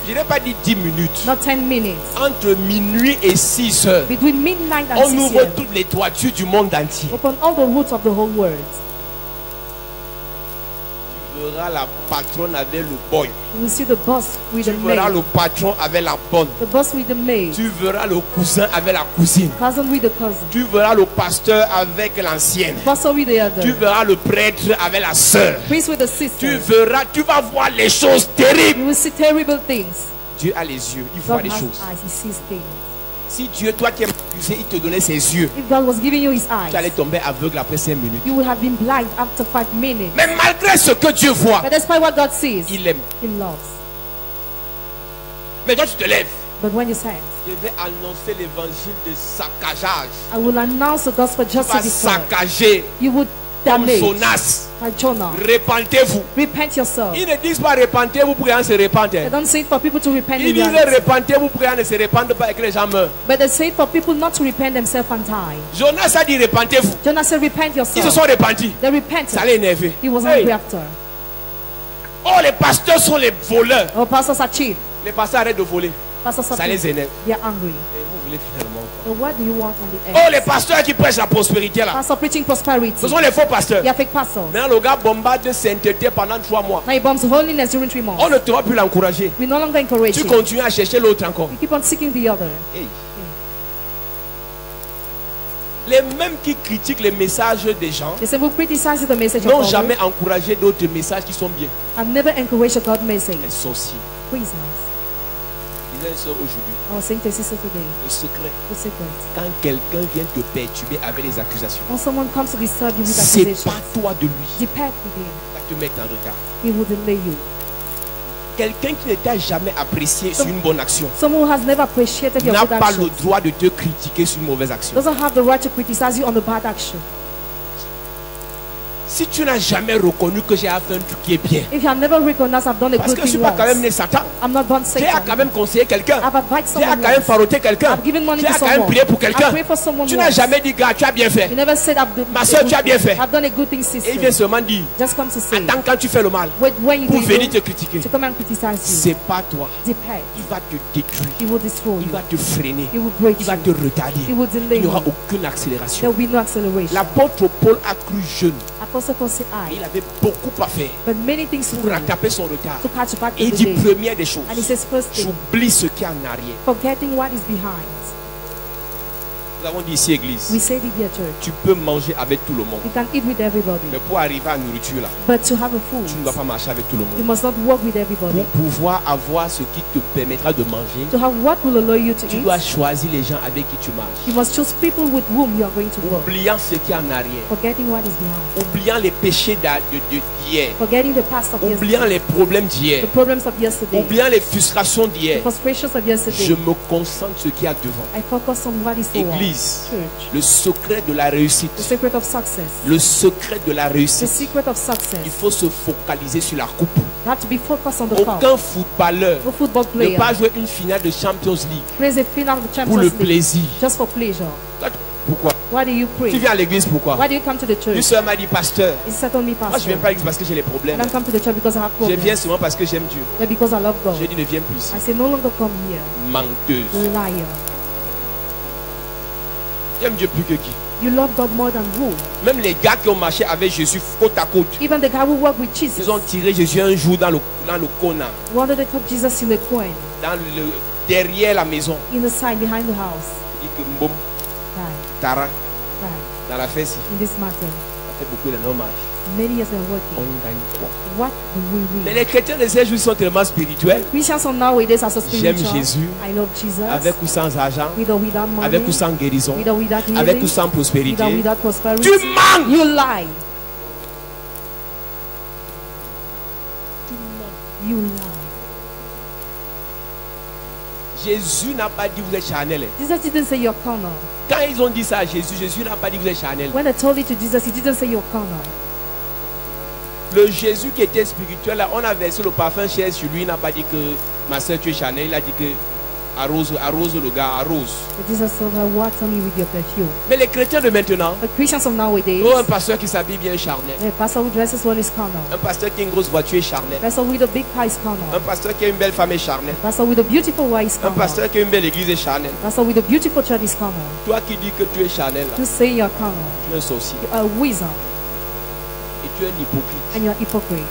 Je n'ai pas dit 10 minutes. Not 10 minutes. Entre minuit et 6 heures, Between midnight and on 6 ouvre a.m., toutes les toitures du monde entier. open all the roots of the whole world. Tu verras la patronne avec le boy. You will see the boss with Tu the verras maid, le patron avec la bonne. the boss with the maid, Tu verras le cousin avec la cousine. cousin with the cousin, Tu verras le pasteur avec l'ancienne. pastor with the Tu other, verras le prêtre avec la sœur. priest with the Tu sister. verras, tu vas voir les choses terribles. You will see terrible things. Dieu a les yeux, il voit God les has choses. eyes, he sees things. Si Dieu, toi qui es accusé, il te donnait ses yeux, If God was giving you his tu allais eyes, tomber aveugle après 5 minutes. you would have been blind after 5 minutes. Mais malgré ce que Dieu voit, But despite what God sees, il aime. he loves. Mais toi, tu te lèves. But when you stand, Je vais annoncer l'évangile de saccageage. I will announce the gospel Tu just to vas destroy. saccager You would comme damage Jonas. like Jonah. Repentez-vous. Repent yourself. Ils ne disent pas repentez-vous pour rien se répandre. They don't say it for people to repent Ils in disent reality, repentez-vous pour rien ne se répandre pas et que les gens meurent. but they say it for people not to repent themselves and die. Jonas a dit repentez-vous. Jonah said, repent Ils se yourself. sont repentis. They repented. Ça l'a énervé. He was Hey. angry after. Oh, les pasteurs sont les voleurs. Our pastors are cheap. Les pasteurs arrêtent de voler. Pastors are Ça les cheap. énerve. They are angry. Et vous voulez finalement quoi? But what do you want on the Oh, end? les pasteurs qui prêchent la prospérité là. Pastor preaching prosperity. Ce sont les faux pasteurs. They are fake pastors. Maintenant, le gars bombarde de sainteté pendant 3 mois. Now he bombs holiness during 3 months. On ne te va plus l'encourager. We no longer encourage Tu him. continues à chercher l'autre encore. We keep on seeking the other. Hey. Les mêmes qui critiquent les messages des gens They say we criticize the message of n'ont God. jamais encouragé d'autres messages qui sont bien. I've never encouraged a God message. Les sorciers. Please, Disais ça aujourd'hui. I was saying to sister today, Le secret, the secret. quand quelqu'un vient te perturber avec des accusations, When someone comes to disturb you with c'est accusations, pas toi de lui depart with him. qui va te mettre en retard. He will delay you. Quelqu'un qui ne t'a jamais apprécié sur une bonne action Someone who has never appreciated your n'a good pas le action droit de te critiquer sur une mauvaise action. doesn't have the right to criticize you on the bad action. Si tu n'as jamais reconnu que j'ai fait un truc qui est bien, If you have never recognized I've done a parce good que je ne suis thing pas quand même once, né Satan, I'm not born j'ai quand Satan. même conseillé quelqu'un, I've advised j'ai someone quand même once. faroté quelqu'un, I've given money j'ai to quand même someone. prié pour I quelqu'un. pray for someone Tu n'as once. jamais dit, gars, tu as bien fait. You never said I've done Ma soeur, tu as bien fait. I've done a good thing, Et il vient sister. seulement dire, Just come to say, attends quand tu fais le mal, wait when you pour do venir te evil, critiquer. to come and criticize you. C'est pas toi. Depart. Il va te détruire. He will destroy Il you. va te freiner. He will break Il va you. te retarder. He will delay Il n'y aura you. aucune There accélération. will be no acceleration. L'apôtre Paul a cru jeune. Apostle Paul said, Il avait beaucoup à faire but many things to pour do rattraper son retard. to catch back Et il the dit day. première des choses, And he says, first thing, j'oublie ce qui est en arrière. forgetting what is behind. Nous avons dit ici, église, We say it here, church. tu peux manger avec tout le monde. You can eat with everybody, Mais pour arriver à la nourriture là, but to have a food, tu ne dois pas marcher avec tout le you monde. must not work with everybody. Pour pouvoir avoir ce qui te permettra de manger, To have what will allow you to tu eat, dois choisir les gens avec qui tu marches. you must choose people with whom you are going to work, Oubliant ce qui est en arrière. forgetting what is behind, Oubliant les péchés d'hier. forgetting the past of Oubliant yesterday, les problèmes d'hier. the problems of yesterday, Oubliant les frustrations the d'hier. frustrations of Je yesterday. me concentre sur ce qu'il y a devant. I focus on what is forward. Église, Church, le secret de la réussite. the secret of success. Le secret de la The réussite. secret of Il success. faut se focaliser sur la coupe. You have to be focused on the cup. Aucun footballeur No football ne player pas jouer une finale de Champions League plays a final of the pour le Champions League plaisir. just for pleasure. Pourquoi? Why do you Tu pray? viens à l'église pourquoi? Why do you come to the Une church? soeur m'a dit, pasteur, He said to me, moi je Pastor, viens pas à l'église parce que j'ai les I problèmes. don't come to the church because I have Je viens problems, seulement parce que j'aime Dieu. but because I love God. J'ai dit, ne viens plus ici. I say, no longer come here. Menteuse. Liar. Tu aimes Dieu plus que qui? You love God more than who? Même les gars qui ont marché avec Jésus côte à côte, Even the guy who worked with Jesus ils ont tiré Jésus un jour dans le cône, wanted to cut Jesus in the coin, derrière la maison. in the side behind the house. Il dit que Mbom, Die, Tara, die. dans la fesse, In this matter, ça fait beaucoup de dommages. many years are On working. gagne quoi? What do we Mais win? les chrétiens de ces jours sont tellement spirituels, Christians on nowadays are so J'aime spiritual. Jésus. I love Jesus. avec ou sans argent, With or without money. avec ou sans guérison, With or without healing. avec ou sans With or prospérité. without prosperity. Tu manques! You lie. You lie. Jésus n'a pas dit vous êtes charnel. Jesus didn't say you're carnal. Quand ils ont dit ça à Jésus, Jésus n'a pas dit vous êtes charnel. When I told it to Jesus, he didn't say you're carnal. Le Jésus qui était spirituel, là, on a versé le parfum cher sur lui, il n'a pas dit que Ma soeur, tu es Chanel. Il a dit que arrose le gars, arrose. But Jesus told her, water me with your perfume. Mais les chrétiens de maintenant, The Christians of nowadays, oh, un pasteur qui s'habille bien charnel. the pastor who dresses well is carnal. Un pasteur qui a une grosse voiture est charnel. The pastor with a big car is Un carnal. pasteur qui a une belle femme est charnel. The pastor with a beautiful wife is Un carnal. pasteur qui a une belle église est charnel. The pastor with a beautiful church is carnal. Toi qui dis que tu es charnel, là, You say you're carnal. tu es un sorcier You are a wizard et tu es un hypocrite. and you're a hypocrite.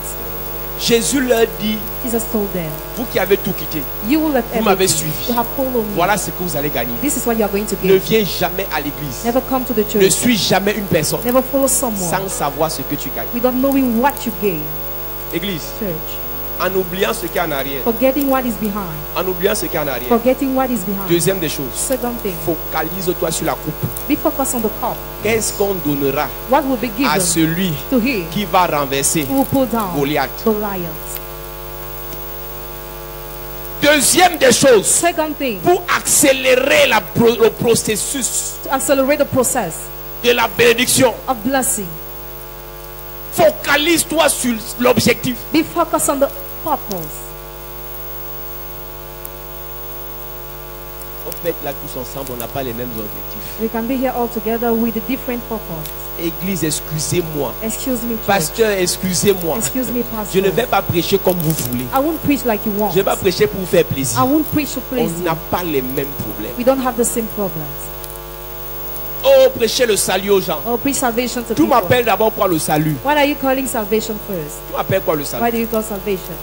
Jésus leur dit, Jesus told them, vous qui avez tout quitté, you will let vous m'avez everything. suivi. You have followed me. Voilà ce que vous allez gagner. This is what you are going to Ne gain. viens jamais à l'église. Never come to the Ne church. suis jamais une personne Never follow someone sans savoir ce que tu gagnes. without knowing what you gain. Église, Church. en oubliant ce qui est en arrière, Forgetting what is behind. en oubliant ce qui est en arrière. Forgetting what is behind. Deuxième des choses, Second thing, focalise-toi sur la coupe. be focused on the cup. Qu'est-ce qu'on donnera What will be à given celui to him qui va renverser who will pull down Goliath? Goliath. Deuxième des choses, Second thing, pour accélérer le processus to accelerate the process de la bénédiction, of blessing, focalise-toi sur l'objectif. be focused on the purpose. En fait, là, tous ensemble, on n'a pas les mêmes objectifs. We can be here all together with a different purpose. Église, excusez-moi. Excuse me, church. Pasteur, excusez-moi. Excuse me, Je ne pastor. vais pas prêcher comme vous voulez. I won't preach like you want. Je ne vais pas prêcher pour vous faire I plaisir. won't preach to please On you. n'a pas les mêmes problèmes. We don't have the same problems. Oh, prêchez le salut aux gens. Or preach salvation to Tu people. m'appelles d'abord quoi le salut? What are you calling salvation first? Tu m'appelles quoi le Why salut? do you call salvation?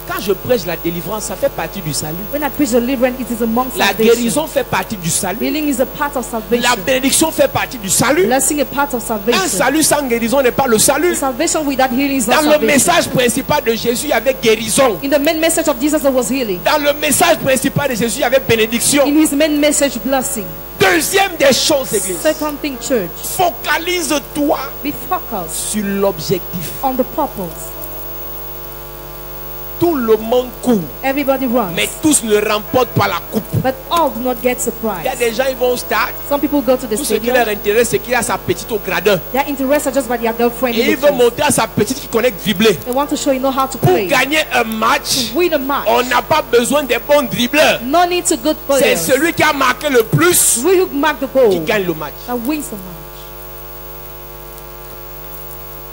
Quand je prêche la délivrance, ça fait partie du salut. When I preach deliverance, it is among La salvation. guérison fait partie du salut. Healing is a part of La salvation. bénédiction fait partie du salut. Blessing a part of Un salvation. salut sans guérison n'est pas le salut. Salvation without healing is not Dans le salvation. message principal de Jésus, il y avait guérison. In the main message of Jesus, there was healing. Dans le message principal de Jésus, il y avait bénédiction. In his main message, blessing. Deuxième des choses, église. Second thing, church, Focalise-toi be focused sur l'objectif. on the purpose. Tout le monde court, Everybody runs, mais tous ne remportent pas la coupe. but all do not get Il y a surprised. des gens qui vont au stade. Some people go to the Tout ce qui stadium. leur intéresse, c'est qu'il a sa petite au gradin. They are interested just by their girlfriend. Et in il the veut church. montrer à sa petite qui connaît dribbler. They want to show you know how to Pour play. gagner un match, Win a match. on n'a pas besoin des bons dribbleurs. No need to good C'est players. celui qui a marqué le plus We who mark the qui goal gagne le match. that wins the match.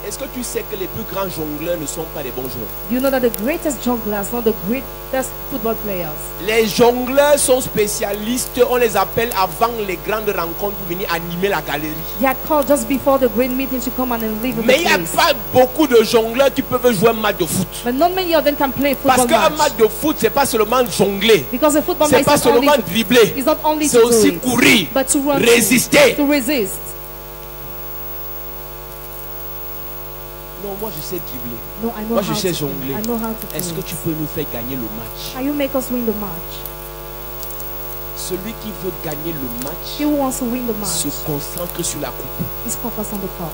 Est-ce que tu sais que les plus grands jongleurs ne sont pas des bons joueurs? You know that the greatest jonglers, not the greatest football players. Les jongleurs sont spécialistes, on les appelle avant les grandes rencontres pour venir animer la galerie. They are called just before the great meeting to come and live in Mais the il n'y a place. pas beaucoup de jongleurs qui peuvent jouer un match de foot. But not many of them can play Parce football qu'un match. match de foot, c'est pas seulement jongler. Because a football C'est match pas is not only seulement dribbler. it's not only C'est to do aussi it, courir, but to run, résister. to resist. Non, moi je sais dribbler. No, I know Moi, je how sais to jongler. play. I know how to Est-ce que play. tu peux nous faire gagner le match? Can you make us win the match? Celui qui veut gagner le He match who wants to win the match se concentre sur la coupe. is focused on the cup.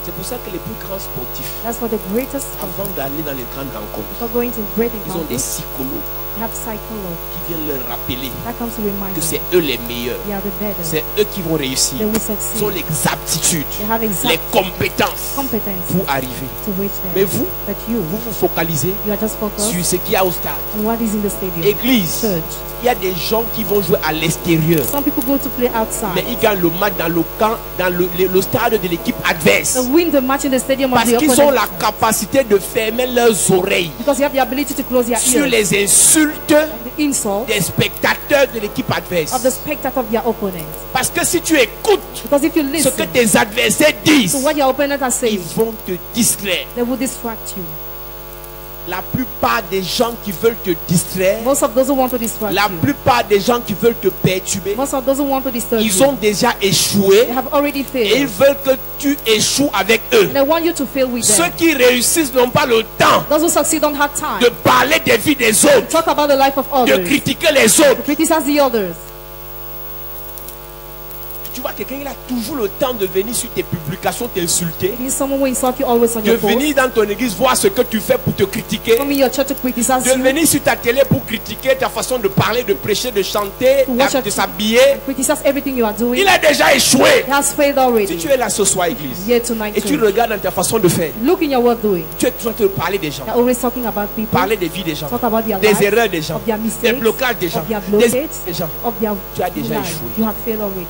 C'est pour ça que les plus grands sportifs, That's why the greatest avant d'aller dans les grandes rencontres, before going to great ils ont des encounters psychologues have psychology qui viennent leur rappeler that comes to remind que them c'est eux les meilleurs. they are the better. C'est eux qui vont réussir. They will Ce succeed. sont les aptitudes, They have les exact compétences competence pour arriver. to reach them. Mais vous, But you vous vous focalisez are just focused sur ce qu'il y a au stade. on what is in the stadium. Église, Church. il y a des gens qui vont jouer à l'extérieur, Some people go to play mais outside. ils gagnent le match dans le camp, dans le stade de l'équipe adverse. They win the match in the stadium of Parce the qu'ils ont opponent la capacité de fermer leurs oreilles because you have the ability to close your sur ears. les insultes The insult des spectateurs de l'équipe adverse. of the spectator of your opponent. Parce que si tu écoutes Because if you ce que listen tes adversaires to disent, what your opponent has ils said, vont te distraire. they will distract you. La plupart des gens qui veulent te distraire, Most of those who want to distract la you, plupart des gens qui veulent te perturber, most of those who want to disturb ils you, ont déjà échoué they have already et ils failed. veulent que tu échoues avec eux. And they want you to fail with Ceux them. qui réussissent n'ont pas le temps Those who succeed don't have time de parler des vies des autres, talk about the life of de others, critiquer les autres. to criticize the others. Tu vois quelqu'un, il a toujours le temps de venir sur tes publications t'insulter. It is someone who insult you always on De your post. venir dans ton église voir ce que tu fais pour te critiquer. Come in your church to criticize De you. venir sur ta télé pour critiquer ta façon de parler, de prêcher, de chanter, To watch de s'habiller. Criticize everything you are doing. Il a déjà échoué. He has failed Si already. tu es là ce soir, église, Here tonight, et tu church. regardes dans ta façon de faire, Look in your work doing. tu es en train de parler des gens, You're always talking about people. parler des vies des gens, Talk about their des lives, erreurs des gens, of their des mistakes, blocages des gens, of their des blockades, gens. of their Tu as déjà life. échoué. You have failed already.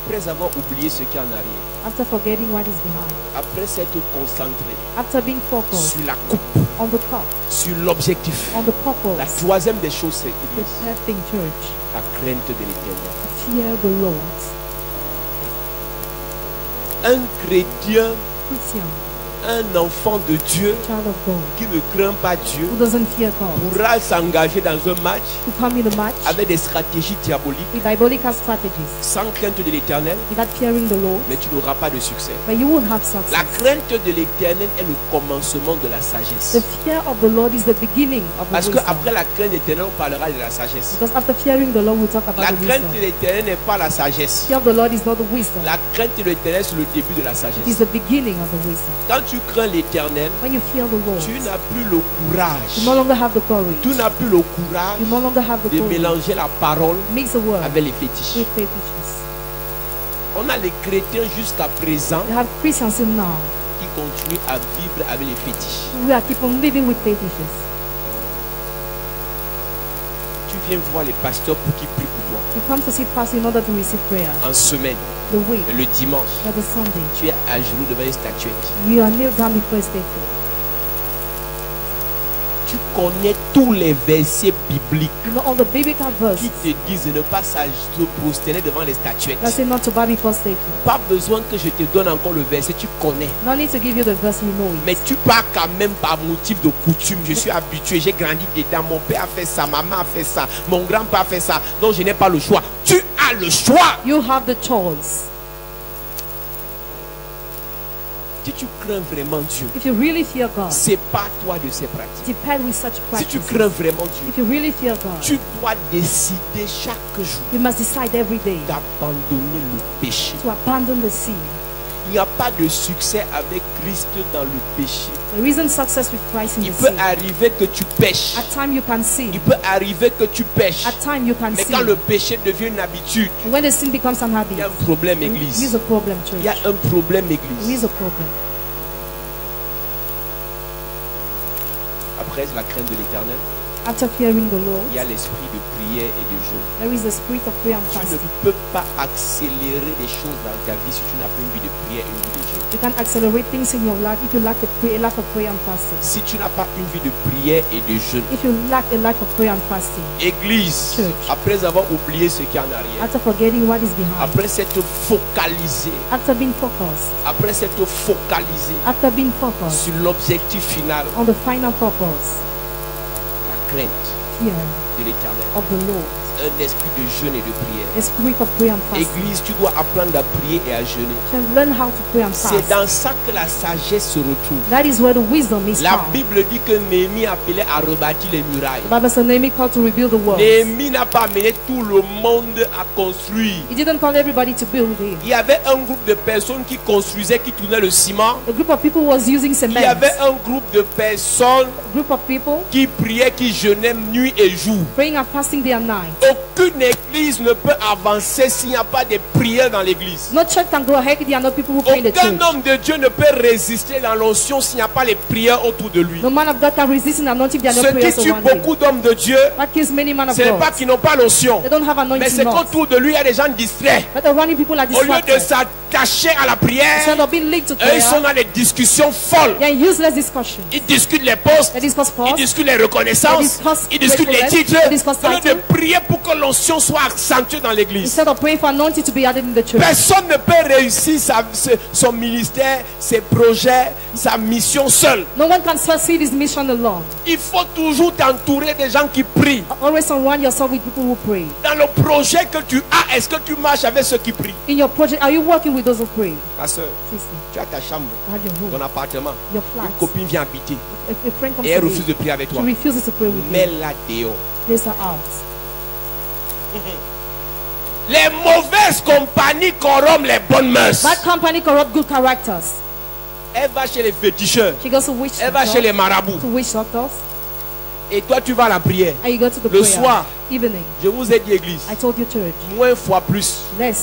Après avoir oublié ce qui est en arrière, After forgetting what is behind. après s'être concentré After being focused sur la coupe, on the cup, sur l'objectif, on the la purpose. troisième des choses, c'est The église, third thing, church. la crainte de l'éternel. Fear the Lord. Un chrétien, Christian, un enfant de Dieu child of God, qui ne craint pas Dieu who doesn't fear God, pourra s'engager dans un match to come in a match avec des stratégies diaboliques with diabolical strategies, sans crainte de l'éternel, without fearing the Lord, mais tu n'auras pas de succès. but you won't have La success. crainte de l'éternel est le commencement de la sagesse. The fear of the Lord is the beginning of the Parce que wisdom. après la crainte de l'éternel, on parlera de la sagesse. Because after fearing the Lord, we talk about La the crainte wisdom. de l'éternel n'est pas la sagesse. Fear of the Lord is not the wisdom. La crainte de l'éternel, c'est le début de la It is sagesse. the beginning of the wisdom. Quand tu crains l'éternel, When you fear the Lord, tu n'as plus le you courage. no longer have the courage. Tu n'as plus le courage You no longer have the de courage. mélanger la parole Mix the word avec les fétiches. with fetishes. On a les chrétiens jusqu'à présent You have Christians in now qui continuent à vivre avec les fétiches. who are keep on living with fetishes. Tu viens voir les pasteurs pour qu'ils prient pour toi. You come to see pastor in order to receive prayer. En semaine, The week, le dimanche, not the Sunday. tu es à genoux devant une statuette. You are kneel down before a statue. Tu connais tous les versets bibliques You know all the biblical qui verses te disent de ne pas se prosterner devant les statuettes. that say not to bow before statue. Pas besoin que je te donne encore le verset, tu connais. No need to give you the verse, you know it. Mais tu pars quand même par motif de coutume. Je suis habitué, j'ai grandi dedans. Mon père a fait ça, ma maman a fait ça, mon grand-père a fait ça. Donc je n'ai pas le choix. Tu as le choix. You have the choice. Si tu crains vraiment Dieu, If you really fear God, c'est pas toi de ces pratiques. depend with such Si tu practices. crains vraiment Dieu, If you really fear God, tu dois décider chaque jour you must decide every day d'abandonner le péché. to abandon the sin. Il n'y a pas de succès avec Christ dans le péché. There isn't success with Christ in Il the peut sin. arriver que tu pêches. At time you can sin. Il peut arriver que tu pêches. At time you can Mais quand le sin. péché devient une habitude, And when the sin becomes an habit, il y a un problème, there is église. a problem, Il y a church. un problème, There église. is a problem. Après la crainte de l'éternel, After fearing the Lord, il y a l'esprit de prière et de jeûne. there is the spirit of prayer and Tu ne fasting. peux pas accélérer les choses dans ta vie si tu n'as pas une vie de prière et une vie de jeûne. You can accelerate things in your life if you lack a life of prayer and fasting. Si tu n'as pas une vie de prière et de jeûne, If you lack a life of prayer and fasting, Église, Church. après avoir oublié ce qui est en arrière, after forgetting what is behind, après s'être focalisé, after being focused, sur being focused sur l'objectif final, on the final purpose, la crainte fear de l'éternel, of the Lord, un esprit de jeûne et de prière. a spirit of prayer and fasting. Église, tu dois apprendre à prier et à jeûner. You can learn how to pray and C'est fast. dans ça que la sagesse se retrouve. That is where the wisdom is La found. Bible dit que Néhémie appelait à rebâtir les murailles. The Bible says Nehemiah called to rebuild the walls. Néhémie n'a pas amené tout le monde à construire. He didn't call everybody to build it. Il y avait un groupe de personnes qui construisaient, qui tournaient le ciment. A group of people was using Il cement. y avait un groupe de personnes A group of people qui priaient, qui jeûnaient nuit et jour. praying and fasting day and night. Aucune église ne peut avancer s'il n'y a pas de prière dans l'église. No church can go ahead if there are no people who pray in the Aucun church. homme de Dieu ne peut résister dans l'onction s'il n'y a pas les prières autour de lui. No man of God can resist an anointing if there are no Ce qui prayers tue around him. beaucoup d'hommes de Dieu, What kills many men of ce n'est pas God? qu'ils n'ont pas l'onction, They don't have mais anointing c'est not. qu'autour de lui, il y a des gens distraits. But around him people are Au lieu de distracted. s'attacher à la prière, Instead of being linked to eux, prayer, ils sont dans des discussions folles. they are in useless discussion. Ils discutent les postes, They discuss ils posts. discutent les They reconnaissances, discuss ils discutent les gratefulness. titres. They discuss Au lieu de titles. prier pour que l'onction soit accentuée dans l'église. Instead of praying for anointing to be added in the church. Personne ne peut réussir son ministère, ses projets, sa mission seul. No one can succeed his mission alone. Il faut toujours t'entourer des gens qui prient. Always surround yourself with people who pray. Dans le projet que tu as, est-ce que tu marches avec ceux qui prient? In your project, are you working with those who pray? Ma soeur, Sister, tu as ta chambre, you have your ton room, appartement. your flat. Une copine vient habiter A friend comes et elle to refuse you. de prier avec She toi. refuses to pray with you. Mets-la dehors. Place her out. Les mauvaises compagnies corrompent les bonnes mœurs. Bad company corrupt good characters. Elle va chez les féticheurs. She goes to witch Elle va chez les marabouts. to witch doctors. Et toi, tu vas à la prière. And you go to the Le prayer. soir. Evening. Je vous ai dit, église. I told you church. Moins fois plus. Less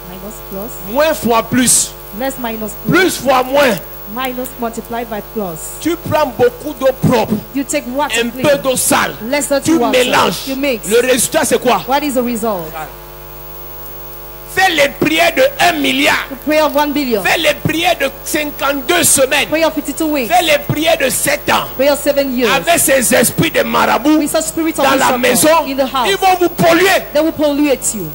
minus plus. Moins fois plus. Less minus Plus fois moins. Minus multiplied by plus. Tu prends beaucoup d'eau propre. You take water Un peu clean. d'eau sale. Less dirty Tu water. mélanges. You mix. Le résultat, c'est quoi? What is the result? Fais les prières de 1 milliard. The prayer of 1 billion. Fais les prières de 52 semaines. Prayer of 52 weeks. Fais les prières de 7 ans. Prayer of 7 years. Avec ces esprits de marabouts With such spirits of dans la wisdom maison, in the house. ils vont vous polluer. They will pollute you.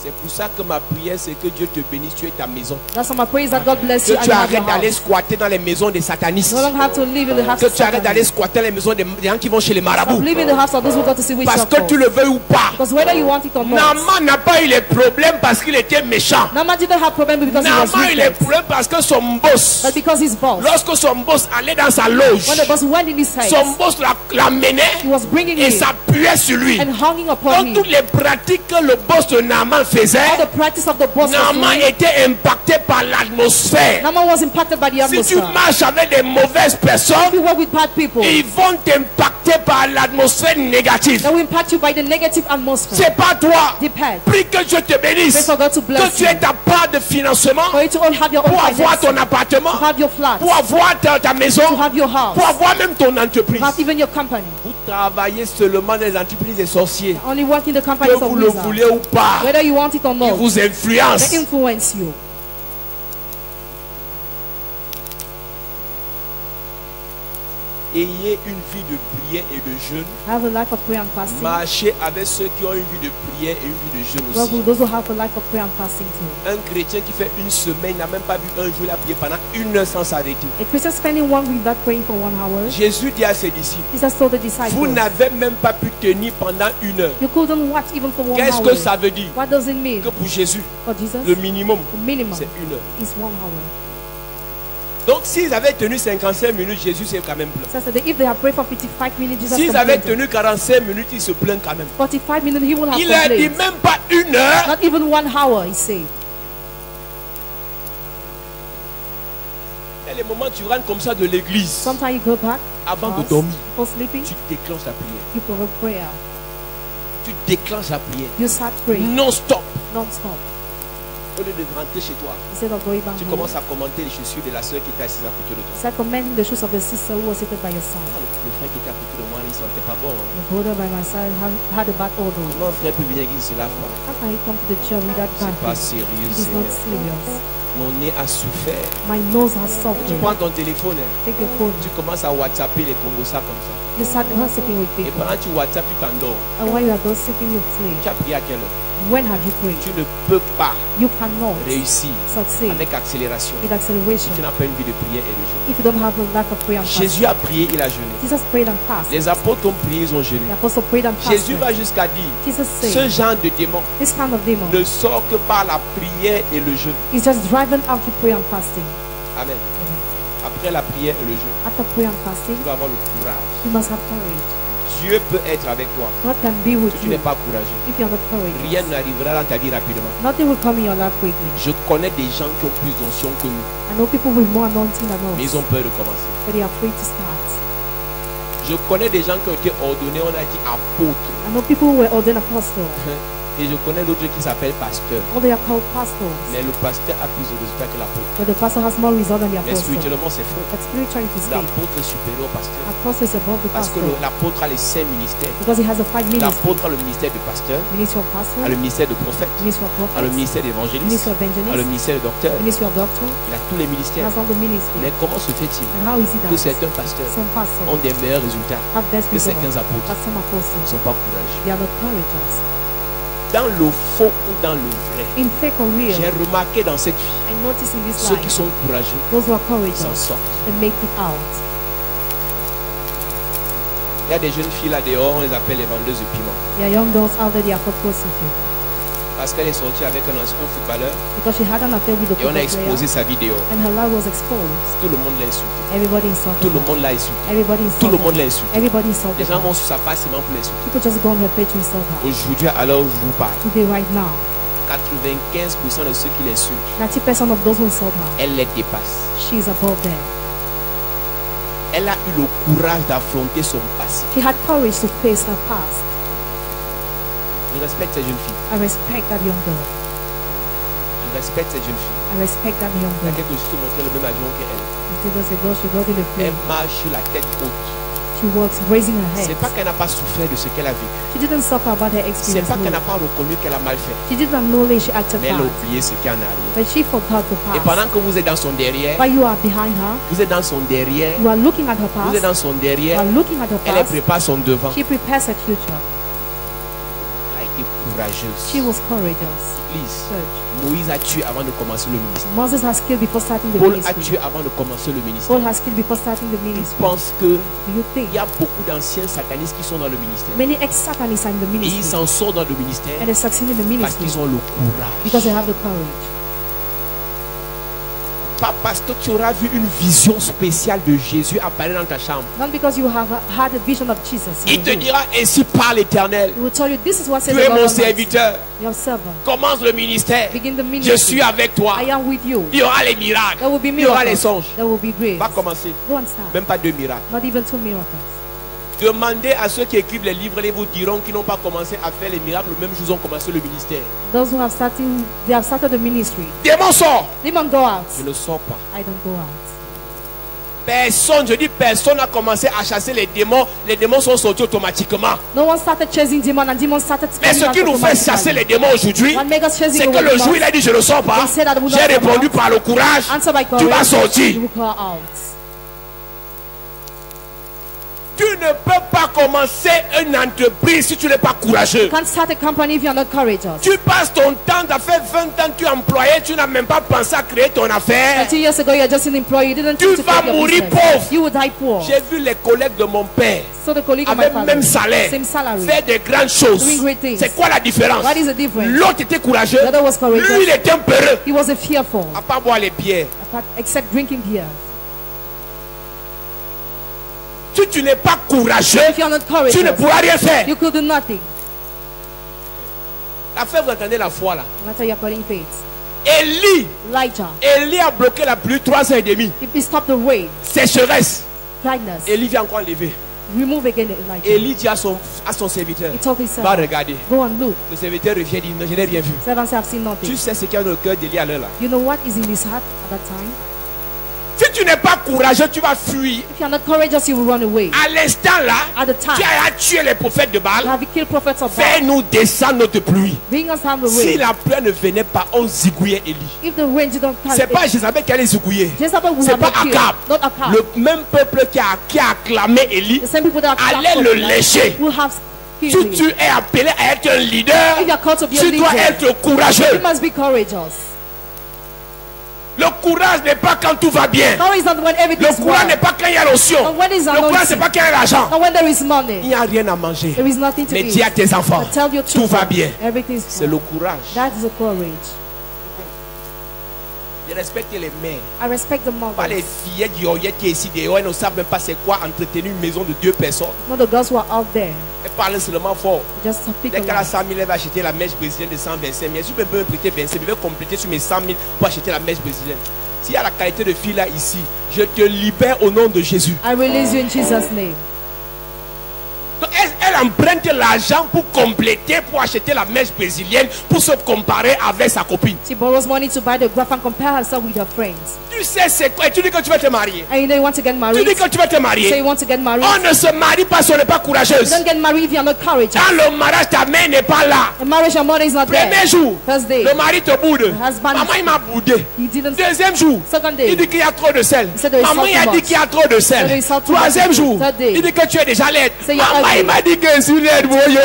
C'est pour ça que ma prière, c'est que Dieu te bénisse, tu es ta maison. That's why my prayer is that God bless Que you and tu you have arrêtes your d'aller house. squatter dans les maisons des satanistes. No longer have to live in the house Que of tu arrêtes d'aller Satan. squatter dans les maisons des gens qui vont chez les marabouts. Live in the house of those who go to see witch Parce que tu doctors. le veuilles ou pas. Because whether you want it or not. Naaman n'a pas eu les problèmes parce qu'il était méchant. Naaman didn't have problem because he was Naaman a eu les wicked. problèmes parce que son boss, But because his boss. lorsque son boss allait dans sa loge, When the boss went in his house. son boss l'amenait He was bringing et him s'appuyait sur lui. and hanging upon Donc him. toutes les pratiques que le boss de Naaman faisait, All the practice of the boss was Naaman doing. était impacté par l'atmosphère. Naaman was impacted by the Si tu atmosphere. marches avec des mauvaises If you personnes, work with bad people, ils vont t'impacter par l'atmosphère négative. they will impact you by the negative atmosphere. C'est pas toi. Depend. Prie que Dieu te Pray bénisse. for God to Que bless tu you. aies ta part de financement For you to all have your own pour avoir finances. ton appartement, To have your flat. pour avoir ta maison, To have your house. pour avoir même ton entreprise. To have even your company. Vous travaillez seulement dans les entreprises des sorciers. Only work in the Que companies of vous le wizards. voulez ou pas, Whether you want it or ils not, vous influencent. they influence you. Ayez une vie de prière et de jeûne. Have a life of prayer and fasting. Marchez avec ceux qui ont une vie de prière et une vie de jeûne Work aussi. with those who have a life of prayer and fasting too. Un chrétien qui fait une semaine n'a même pas vu un jour, il a prié pendant 1 heure sans s'arrêter. A Christian spending 1 week without praying for 1 hour. Jésus dit à ses disciples, Jesus told the vous disciples, n'avez même pas pu tenir pendant 1 heure. you couldn't watch even for 1 Qu'est-ce hour. que ça veut dire? What does it mean? Que pour Jésus, For Jesus, le minimum, the minimum c'est 1 heure. is 1 hour. Donc s'ils avaient tenu 55 minutes, Jésus s'est quand même plaint. So that if they have prayed for 55 minutes, Jesus S'ils avaient complained. tenu 45 minutes, il se plaint quand même. 45 minutes, he will have Il a dit complained. même pas 1 heure. Not even 1 hour, he said. Il y a les moments où tu rentres comme ça de l'église. Sometimes you go back, Avant de house, dormir, before sleeping, tu déclenches la prière. you pray a prayer. Tu déclenches la prière. You start praying Non-stop. non-stop. Au lieu de rentrer chez toi, Instead of going back tu home, commences à commenter les chaussures de la soeur qui était assise à côté de toi. start commending the shoes of the sister who was seated by your side. Ah, le frère qui était à côté de moi, il ne sentait pas bon. Hein. The brother by my side had a bad odor. Comment un frère peut venir à l'église cela fois? How can he come to the church without C'est pas bad sérieux, It is not Seigneur. serious. Mon nez a souffert. My nose has Tu suffered. prends ton téléphone, hein, Take your phone. tu commences à WhatsApper les Congossas comme ça. You start gossiping with Et people. pendant que tu WhatsApp, tu t'endors. And while you are gossiping, you sleep. Tu as prié à quelle heure? When have you prayed? Tu ne peux pas You cannot réussir succeed avec accélération with si acceleration tu n'as pas une vie de prière et de jeûne. if you don't have a life of prayer and fasting. Jésus a prié, il a jeûné. Jesus prayed and fasted. Les apôtres ont prié, ils ont jeûné. The apostle prayed and Jésus fasted. va jusqu'à dire, Jesus ce said, genre de démon this kind of demon ne sort que par la prière et le jeûne. is just driven out to prayer and fasting. Amen. Amen. Après la prière et le jeûne, After prayer and fasting, tu dois avoir le courage. you must have courage. Dieu peut être avec toi God can be with si tu you n'es pas courageux. if you are not courageous. Rien n'arrivera dans ta vie rapidement. Nothing will come in your life quickly. Je connais des gens qui ont plus d'onction que nous, I know people with more anointing than mais us, ils ont peur de commencer. but they are afraid to start. Je connais des gens qui ont été ordonnés, on a dit apôtres. I know people who were ordained apostles, Et je connais d'autres qui s'appellent pasteurs. or they are called pastors, Mais le pasteur a plus de résultats que l'apôtre. but the pastor has more result than the Mais apostle. spirituellement, c'est faux. But spiritually to speak, L'apôtre est supérieur au pasteur. apostle is above the Parce que pastor l'apôtre a les 5 ministères. because he has a 5 ministry: L'apôtre a le ministère de pasteur, ministry of a pastor, le ministère de prophète, ministry of a le prophet, ministère d'évangéliste, ministry of a le evangelist, ministère de docteur. ministry of doctor. Il a tous les He ministères. has all the ministry. Mais comment se fait-il And how is it que that certains pasteurs some pastors ont des meilleurs résultats have best que certains results, apôtres but some ne apostles sont pas courageux? they are not courageous? Dans le faux ou dans le vrai, In fake or real, j'ai remarqué dans cette vie, I notice in this ceux qui life, sont courageux those who are s'en courageous, sortent. they make it out. Il y a des jeunes filles là dehors, on les appelle les vendeuses de piment. There are young girls out there, they are for prostitute. Parce qu'elle est sortie avec un ancien footballeur because she had an affair with a et on a football exposé player, sa vidéo. and her life was exposed. Tout le monde l'a insulté. Everybody insulted Tout le her. monde l'a insulté. Everybody Tout le insulted monde her. l'a insulté. Everybody Les insulted gens her. vont sur sa page seulement pour l'insulter. People just go on her page to insult her. Aujourd'hui, alors je vous parle, Today, right now, 95% de ceux qui l'insultent, 90% of those who insult her, elle les dépasse. she is above them. Elle a eu le courage d'affronter son passé. She had courage to face her past. Je respecte cette jeune fille. I respect that young girl. Je respecte cette jeune fille. I respect that young Il y a girl. quelques jours, je montais le même avion qu'elle. Jesus ago, she got in a Elle plane. marche sur la tête haute. She walks raising her C'est head. pas qu'elle n'a pas souffert de ce qu'elle a vécu. She didn't suffer about her C'est experience. pas qu'elle No. n'a pas reconnu qu'elle a mal fait. She didn't acknowledge she acted Mais elle a bad. oublié ce qu'il y en a arrière. But she forgot the Et past. pendant que vous êtes dans son derrière, While you are behind her, vous êtes dans son derrière, you are looking at her vous êtes past. dans son You derrière, are looking at her elle past. prépare son devant. She prepares her future. Elle a été courageuse. She was courageous. Église, Church. Moïse a tué avant de commencer le ministère. Moses has killed before starting the Paul a ministry. tué avant de commencer le ministère. Paul has killed before starting the Je ministry. pense que Do you think il y a beaucoup d'anciens satanistes qui sont dans le ministère. many ex-Satanists are in the Et ils ministry s'en sortent dans le ministère and they succeed in the parce ministry qu'ils ont le courage. because they have the courage? Pas parce que tu auras vu une vision spéciale de Jésus apparaître dans ta chambre. Not because you have had a vision of Jesus. in Il your te room. dira ainsi par l'Éternel. He will tell you, this is what says Tu the es Lord mon Almighty, serviteur. your servant. Commence le ministère. Begin the Je ministry. suis avec toi. I am with you. Il y aura les miracles. There will be Il y aura les miracles. songes. There will be grace. Va commencer. Go and start. Même pas 2 miracles. Not even 2 miracles. Demandez à ceux qui écrivent les livres, ils vous diront qu'ils n'ont pas commencé à faire les miracles le même jour où ils ont commencé le ministère. Those who have started the ministry. Démon sort. Demon, go out. Je ne sors pas. I don't go out. Personne, je dis personne n'a commencé à chasser les démons. Les démons sont sortis automatiquement. No one started chasing demon and demons started Mais coming ce out qui nous fait automatically. chasser les démons aujourd'hui, What makes us chasing c'est que away le demons? jour où il a dit je ne sors pas, He said that we will j'ai not come répondu out. par le courage, Answer by tu vas courage. sortir. You will call out. Tu ne peux pas commencer une entreprise si tu n'es pas courageux. You can't start a company if you're not courageous. Tu passes ton temps, tu as fait 20 ans que tu es employé, tu n'as même pas pensé à créer ton affaire. 2 years ago, you're just an employee. You didn't Tu think to vas create your mourir business. pauvre. You will die poor. J'ai vu les collègues de mon père So the colleague of my avec father, même salaire same salary. faire des grandes choses. Doing great things. C'est quoi la différence? What is the difference? L'autre était courageux, The other was courageous. lui il était peureux. He was a fearful, À part boire les bières. except drinking beer. Si tu n'es pas courageux, If you're not tu ne courageous, pourras rien faire. you could do nothing. La fête, vous entendez la foi là. No matter you're calling faith. Elijah a bloqué la pluie 3 ans et demi. If he stopped the rain, Sécheresse. dryness, Élie vient encore lever. remove again Elijah. Élie dit à son serviteur, He told his va servant, regarder. go and look. Le serviteur revient et dit, non, je n'ai rien vu. Servant said, I've seen Tu nothing. sais ce qu'il y a dans le cœur d'Élie à l'heure là. You know what is in his heart at that time? Si tu n'es pas courageux, tu vas fuir. If you're not courageous, you will run away. À l'instant là, At the time, tu as tué les prophètes de you Baal. have killed prophets of Baal. Fais-nous descendre notre pluie. Bring us down the Si rain. la pluie ne venait pas, on zigouillait Élie. If the rain didn't come, C'est pas Jézabel qui allait zigouiller. Jezebel would C'est have pas not killed. Akab. Not Akab. Le même peuple qui a acclamé Élie The same people that are allait le lécher. will have Si killed tu him. es appelé à être un leader, If you are called to be a tu dois leader, être courageux. you must be courageous. Le courage n'est pas quand tout va bien. Courage is not when everything Le is courage n'est well. pas quand il y a l'onction. And when is Le courage c'est anointing. pas quand il y a l'argent. And when there is Il money, n'y a rien à manger. there is nothing to Mais eat. dis à tes enfants, But tell your tout children, va bien. everything is C'est fine. le courage. That is a courage. Je respecte les mères. I respect the Pas les mothers. fillettes qui qui ici dehors, elles ne savent même pas c'est quoi entretenir une maison de 2 personnes. Not the girls who are out there. Elles parlent seulement fort. Just speak Dès qu'elle a aloud. 100 000, elle va acheter la mèche brésilienne de 125 000. Si je peux me prêter 25 000, je vais compléter sur mes 100 000 pour acheter la mèche brésilienne. S'il y a la qualité de fille là ici, je te libère au nom de Jésus. I release you in Jesus' name. Donc elle emprunte l'argent pour compléter, pour acheter la mèche brésilienne, pour se comparer avec sa copine. She borrows money to buy the graph and compare herself with her friends. Tu sais c'est quoi? Et tu dis que tu vas te marier. And you know you want to get Tu married. dis que tu vas te So you marier. want to get married. On ne se marie pas si on n'est pas You courageuse. don't get married if you're not courageous. Dans le mariage, ta mère n'est pas là. The marriage, your mother is not there. Premier jour, First day, le mari te boude. husband- Maman, il m'a boudé. he didn't. Deuxième jour, Second il day, dit qu'il y a trop de sel. He said there is Maman, salt il a too dit much. qu'il y a trop de There sel. is salt too Troisième much. jour, Third day, il dit que tu es déjà laide. Say you're Maman, ugly. il m'a dit que je suis laide, voyez.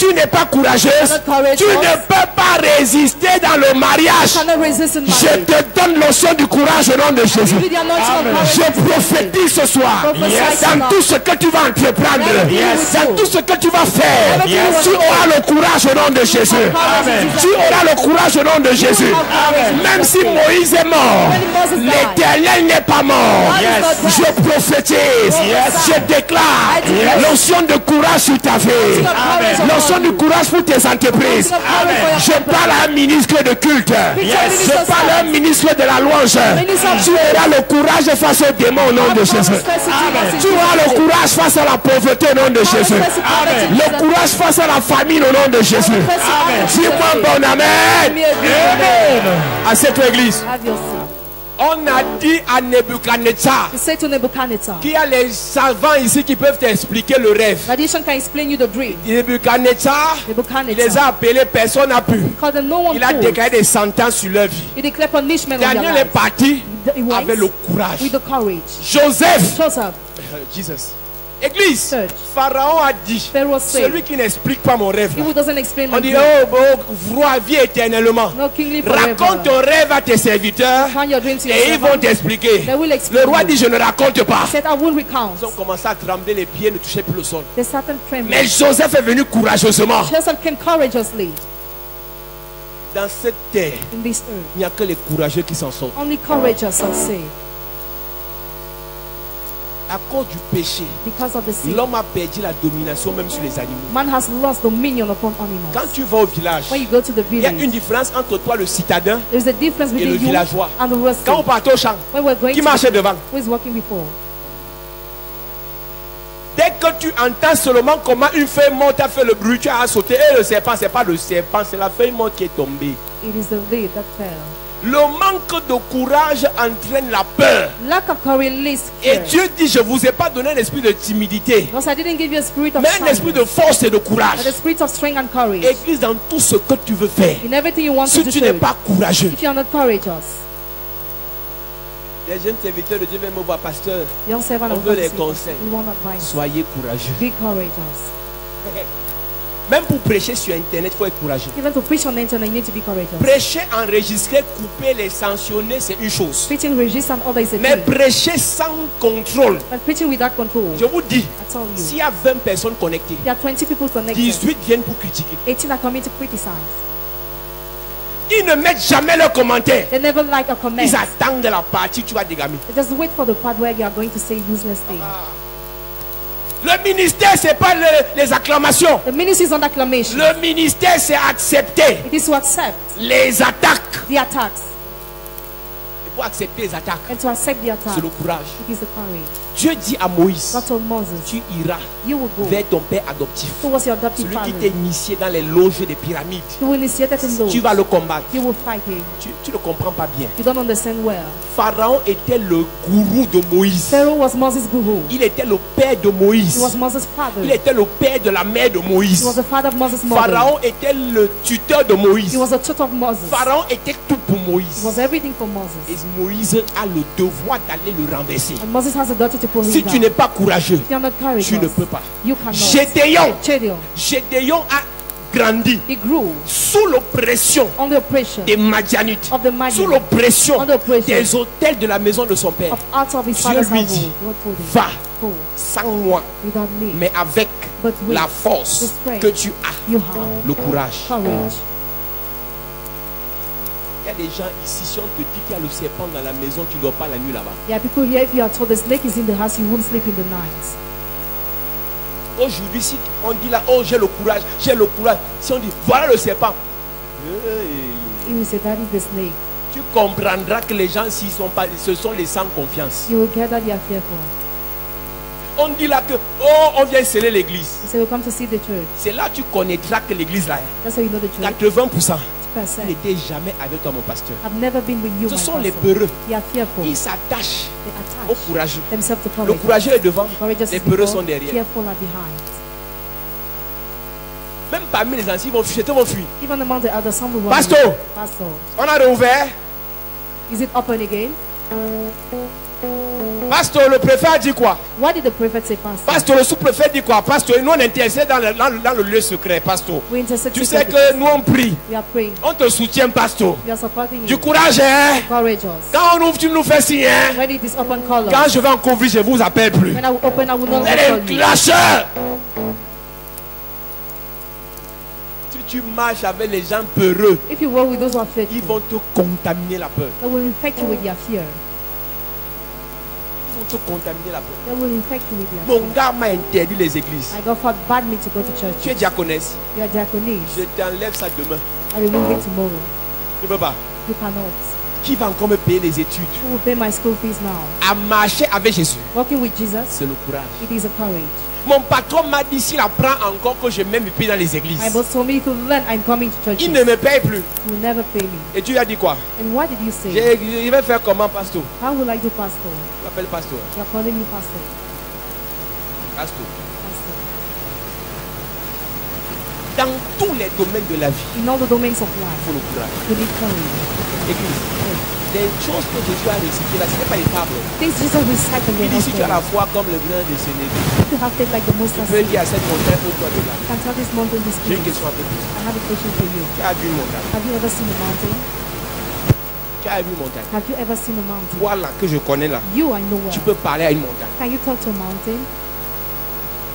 tu n'es pas courageuse, tu ne peux pas résister dans le mariage. Je te donne l'onction du courage au nom de Jésus. Je prophétise ce soir dans tout ce que tu vas entreprendre, dans tout ce que tu vas faire. Tu auras le courage au nom de Jésus. Tu auras le courage au nom de Jésus. Même si Moïse est mort, l'Éternel n'est pas mort. Je prophétise, je déclare l'onction de courage sur ta vie, l'onction de courage pour tes entreprises. Je parle à un ministre de culte, je parle à un ministre de la louange. Tu auras le courage face aux démons au nom de Jésus. Tu auras le courage face à la pauvreté au nom de Jésus. Le courage face à la famine au nom de Jésus. Dis-moi bon amen. À cette église, on a dit à Nebuchadnezzar qu'il y a les savants ici qui peuvent t'expliquer le rêve. Nebuchadnezzar, il les a appelés, personne n'a pu. Il a déclaré des sentences sur leur vie. Daniel est parti avec le courage. Joseph, Jesus. Église, Pharaon a dit, celui qui n'explique pas mon rêve, on dit, oh, roi, vis éternellement. Raconte ton rêve à tes serviteurs et ils vont t'expliquer. Le roi dit, je ne raconte pas. Ils ont commencé à trembler, les pieds ne touchaient plus le sol. Mais Joseph est venu courageusement. Dans cette terre, il n'y a que les courageux qui s'en sortent. À cause du péché, l'homme a perdu la domination même sur les animaux. Man has lost dominion upon animals. Quand tu vas au village, When you go to the il y a village, une différence entre toi, le citadin, there's a difference et le between you villageois. and the rest. Quand on part au champ, When we're going qui to marchait devant? who is walking before? Dès que tu entends seulement comment une feuille morte a fait le bruit, tu as sauté. Et le serpent, c'est pas le serpent, c'est la feuille morte qui est tombée. It is the leaf that fell. Le manque de courage entraîne la peur. Lack of courage leads Et fear. Dieu dit, je vous ai pas donné un esprit de timidité, Because I didn't give you a spirit of mais un esprit de silence, force et de courage. but a spirit of strength and courage. Église, dans tout ce que tu veux faire, In everything you want si to tu do, n'es pas courageux, if you are not courageous, les jeunes serviteurs de Dieu viennent me voir, pasteur, young servant on of veut God, les conseils. we want advice. Soyez courageux. Be courageous. Même pour prêcher sur internet, il faut être courageux. Even to preach on the internet, you need to be courageous. Prêcher, enregistrer, couper, les sanctionner, c'est une chose. Preaching resist and other is a Mais thing. prêcher sans contrôle, But preaching without control, je vous dis, I tell you, s'il y a 20 personnes connectées, there are 20 people connected. 18 viennent pour critiquer. 18 are coming to criticize. Ils ne mettent jamais leurs commentaires. They never like a comment. Ils attendent la partie, tu vas dégamer. They just wait for the part where you are going to say useless things. Le ministère, c'est pas les acclamations. The ministry is on acclamation. Le ministère, c'est accepter It is to accept les attaques. the attacks. Et pour accepter les attaques, And to accept the attack, c'est le courage. it is the courage. Dieu dit à Moïse, God told Moses, tu iras you will go vers ton père adoptif, towards your adopted celui qui t'a father. initié dans les loges des pyramides. You will initiate in those. Tu vas le combattre. You will fight him. Tu ne comprends pas bien. You don't understand well. Pharaon était le gourou de Moïse. Pharaoh was Moses' guru. Il était le père de He Moïse. was Moses' father. Il était le père de la mère de He Moïse. was the father of Moses' mother. Pharaon était le tuteur de Moïse. He was the tutor of Moses. Pharaon était tout pour He Moïse. was everything for Moses. Et Moïse a le devoir d'aller le renverser. And Moses has a duty to pull him Si down. tu n'es pas courageux, If you are not courageous, tu ne peux pas. you cannot. Gédéon Gideon, a grandi he grew sous l'oppression under oppression des Madianites, of the Midianites, sous l'oppression under oppression des hôtels de la maison de son père. of out of his Dieu father's lui household. dit, God told him, va go sans moi, without me, mais avec but with la force the strength que tu as, you have le courage. courage. Il y a des gens ici, si on te dit qu'il y a le serpent dans la maison, tu ne dors pas la nuit là-bas. Yeah, people here, if you are told the snake is in the house, you won't sleep in the night. Aujourd'hui, si on dit là, oh j'ai le courage, si on dit voilà le serpent, He will say, that is the snake. tu comprendras que les gens s'ils sont pas, ce sont les sans confiance. You will get that you are fearful. On dit là que oh on vient sceller l'église. He said, we'll come to see the church. C'est là que tu connaîtras que l'église là, That's how you know the church. 80%, 50%. il n'était jamais avec toi mon pasteur. I've never been with you, Ce my sont les pastor. peureux. They are fearful. Ils s'attachent They au attach courageux. themselves to Le courage. courageux est devant, Courageous les is peureux before, sont derrière. fearful are behind. Même parmi les anciens, ils vont fuir, certains vont fuir. Even among the elders, some will run Pastor. away. Pastor, On a rouvert. is it open again? Pasteur, le préfet a dit quoi? What did the prophet say, Pastor? Pasteur, le sous-préfet dit quoi? Pasteur, nous on intercède dans le lieu secret, Pastor. We intercede Tu sais secretly. que nous on prie. We are praying. On te soutient, Pasteur. We are supporting Du you. courage, hein? Courageous. Quand on ouvre, tu nous fais signe, hein? When it is open color. Quand je vais en couvrir, je vous appelle plus. When I will open, I will not Vous êtes call un you. clasheur. Si tu marches avec les gens peureux, If you walk with those who are ils faithful, vont te contaminer la peur. they will infect you with their fear. Ils vont te contaminer la peur. They will infect you with their Mon fear. gars m'a interdit les églises. My God forbade me to go to church. Tu es diaconesse. You are diaconess. Je t'enlève ça demain. I remove it tomorrow. Tu peux pas. You cannot. Qui va encore me payer les études? Who will pay my school fees now? À marcher avec Jésus, Walking with Jesus, c'est le courage. it is a courage. Mon patron m'a dit s'il apprend encore que je mets mes pieds dans les églises, My boss told me if you learn, I'm coming to church. il ne me paye plus. You will never pay me. Et tu lui as dit quoi? And what did you say? Je vais faire comment, pasteur? How will I do, Pastor? Je m'appelle pasteur. You are calling me Pastor. Pasteur. Pastor. Dans tous les domaines de la vie, In all the domains of il life, faut le courage. you need courage. Église, les choses que Jésus a récitées là, ce n'est pas les fables. Things Jesus recited Il were dit not si tu as la there. foi comme le grain de sénégal, You have faith like the tu mustard peux seed. dire à cette montagne où toi de là. You can tell this mountain this J'ai une place. question à te poser. I have a question for you. Tu as vu une montagne? Have you ever seen a mountain? Tu as vu une montagne? Have you ever seen a mountain? Toi là que je connais là, You, I know well. tu peux parler à une montagne. Can you talk to a mountain?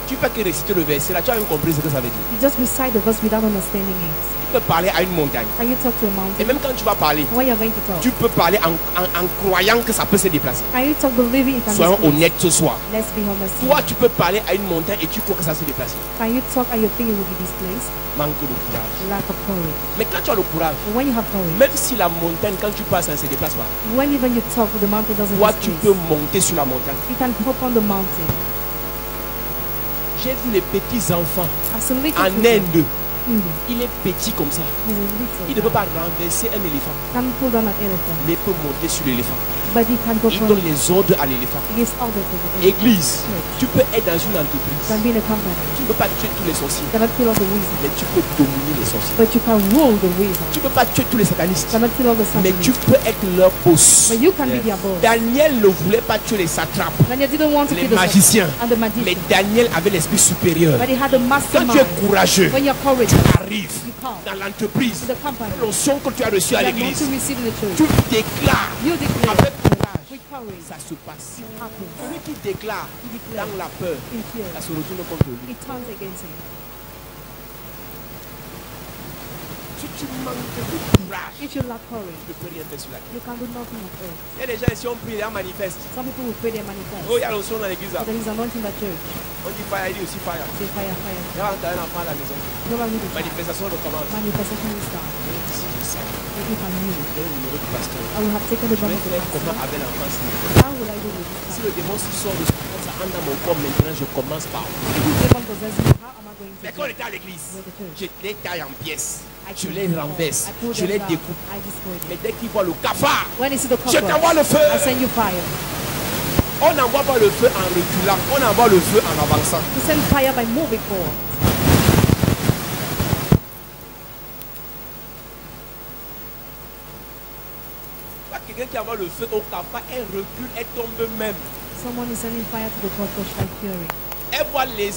Tu peux que réciter le verset là, tu as même compris ce que ça veut dire. You just recite the verse without understanding it. Tu peux parler à une montagne. Can you talk to a Et mountain? même quand tu vas parler, When you're going to talk, tu peux parler en croyant que ça peut se déplacer. can you talk believing it can Soyons be placed? honnêtes ce soir. Let's be honest. Toi, tu peux parler à une montagne et tu crois que ça se déplace. Can you talk and you think it will be displaced? Manque de courage. Lack of courage. Mais quand tu as le courage, But when you have courage, même si la montagne, quand tu passes, ça ne se déplace pas, when even you talk, the mountain doesn't toi, tu peux displace. monter sur la montagne. You can hop on the mountain. J'ai vu les petits enfants I've seen little en children. Inde. India. Il est petit comme ça. He's a Il ne little peut pas renverser un éléphant, can pull down an elephant, mais peut monter sur l'éléphant. but he can go Il from donne les ordres à l'éléphant. he gives orders to the elephant. Église, tu peux être dans une You entreprise. can be in a company. Tu ne peux pas tuer tous les sorciers, You cannot kill all the wizards, mais tu peux dominer les sorciers. but you can rule the Tu wizards. ne peux pas tuer tous les satanistes, You cannot kill all the mais tu satanists, peux être leur boss. but you can be their boss. Daniel ne voulait pas tuer les satrapes, Daniel didn't want to les kill the magiciens, Satanists and the mais magicians, Daniel avait l'esprit supérieur. but he had a Quand mastermind. tu es courageux, When you're courageous, tu arrives you come dans l'entreprise, to the company. l'onction que tu as reçue à You are going l'église, to receive in the church. tu déclares You declare avec courage, with courage. ça se passe. Happens. Celui qui déclare You declare dans la peur, in fear. ça se retourne contre lui. It turns against him. Si tu manques de courage, If you lack courage, tu ne peux rien faire sur la terre. you can do nothing on earth. Il y a des gens ici, on prie, ils manifestent. Some people will pray they manifest. Oh, il y a l'onction dans l'église là. But there is anointing in the church. On dit fire, il dit aussi fire. Say fire, fire. Il y a un enfant à la maison. Go back with the fire. Manifestation recommence. Manifestation will start. Si je sais, If you can use it. j'ai le numéro du pasteur. I will have taken the Je vais number of the faire comment pastor. avec l'enfant si How will I do with this? Si le démon se sort de ce corps, ça entre dans mon corps maintenant, je commence par. If the demon possesses me, how am I going to Mais do quand on it? était à l'église, With the church. je les taille en pièces. I Je kill les them all. renverse. I pull Je them les down. découpe. I destroy them. Mais dès qu'ils voient le cafard, When you see the je t'envoie le cockroach, feu. I send you fire. On n'envoie pas le feu en reculant, on envoie le feu en avançant. You send fire by moving forward. Pas quelqu'un qui envoie le feu au cafard, elle recule, elle tombe même. Someone is sending fire to the cockroach by fury. Elle voit les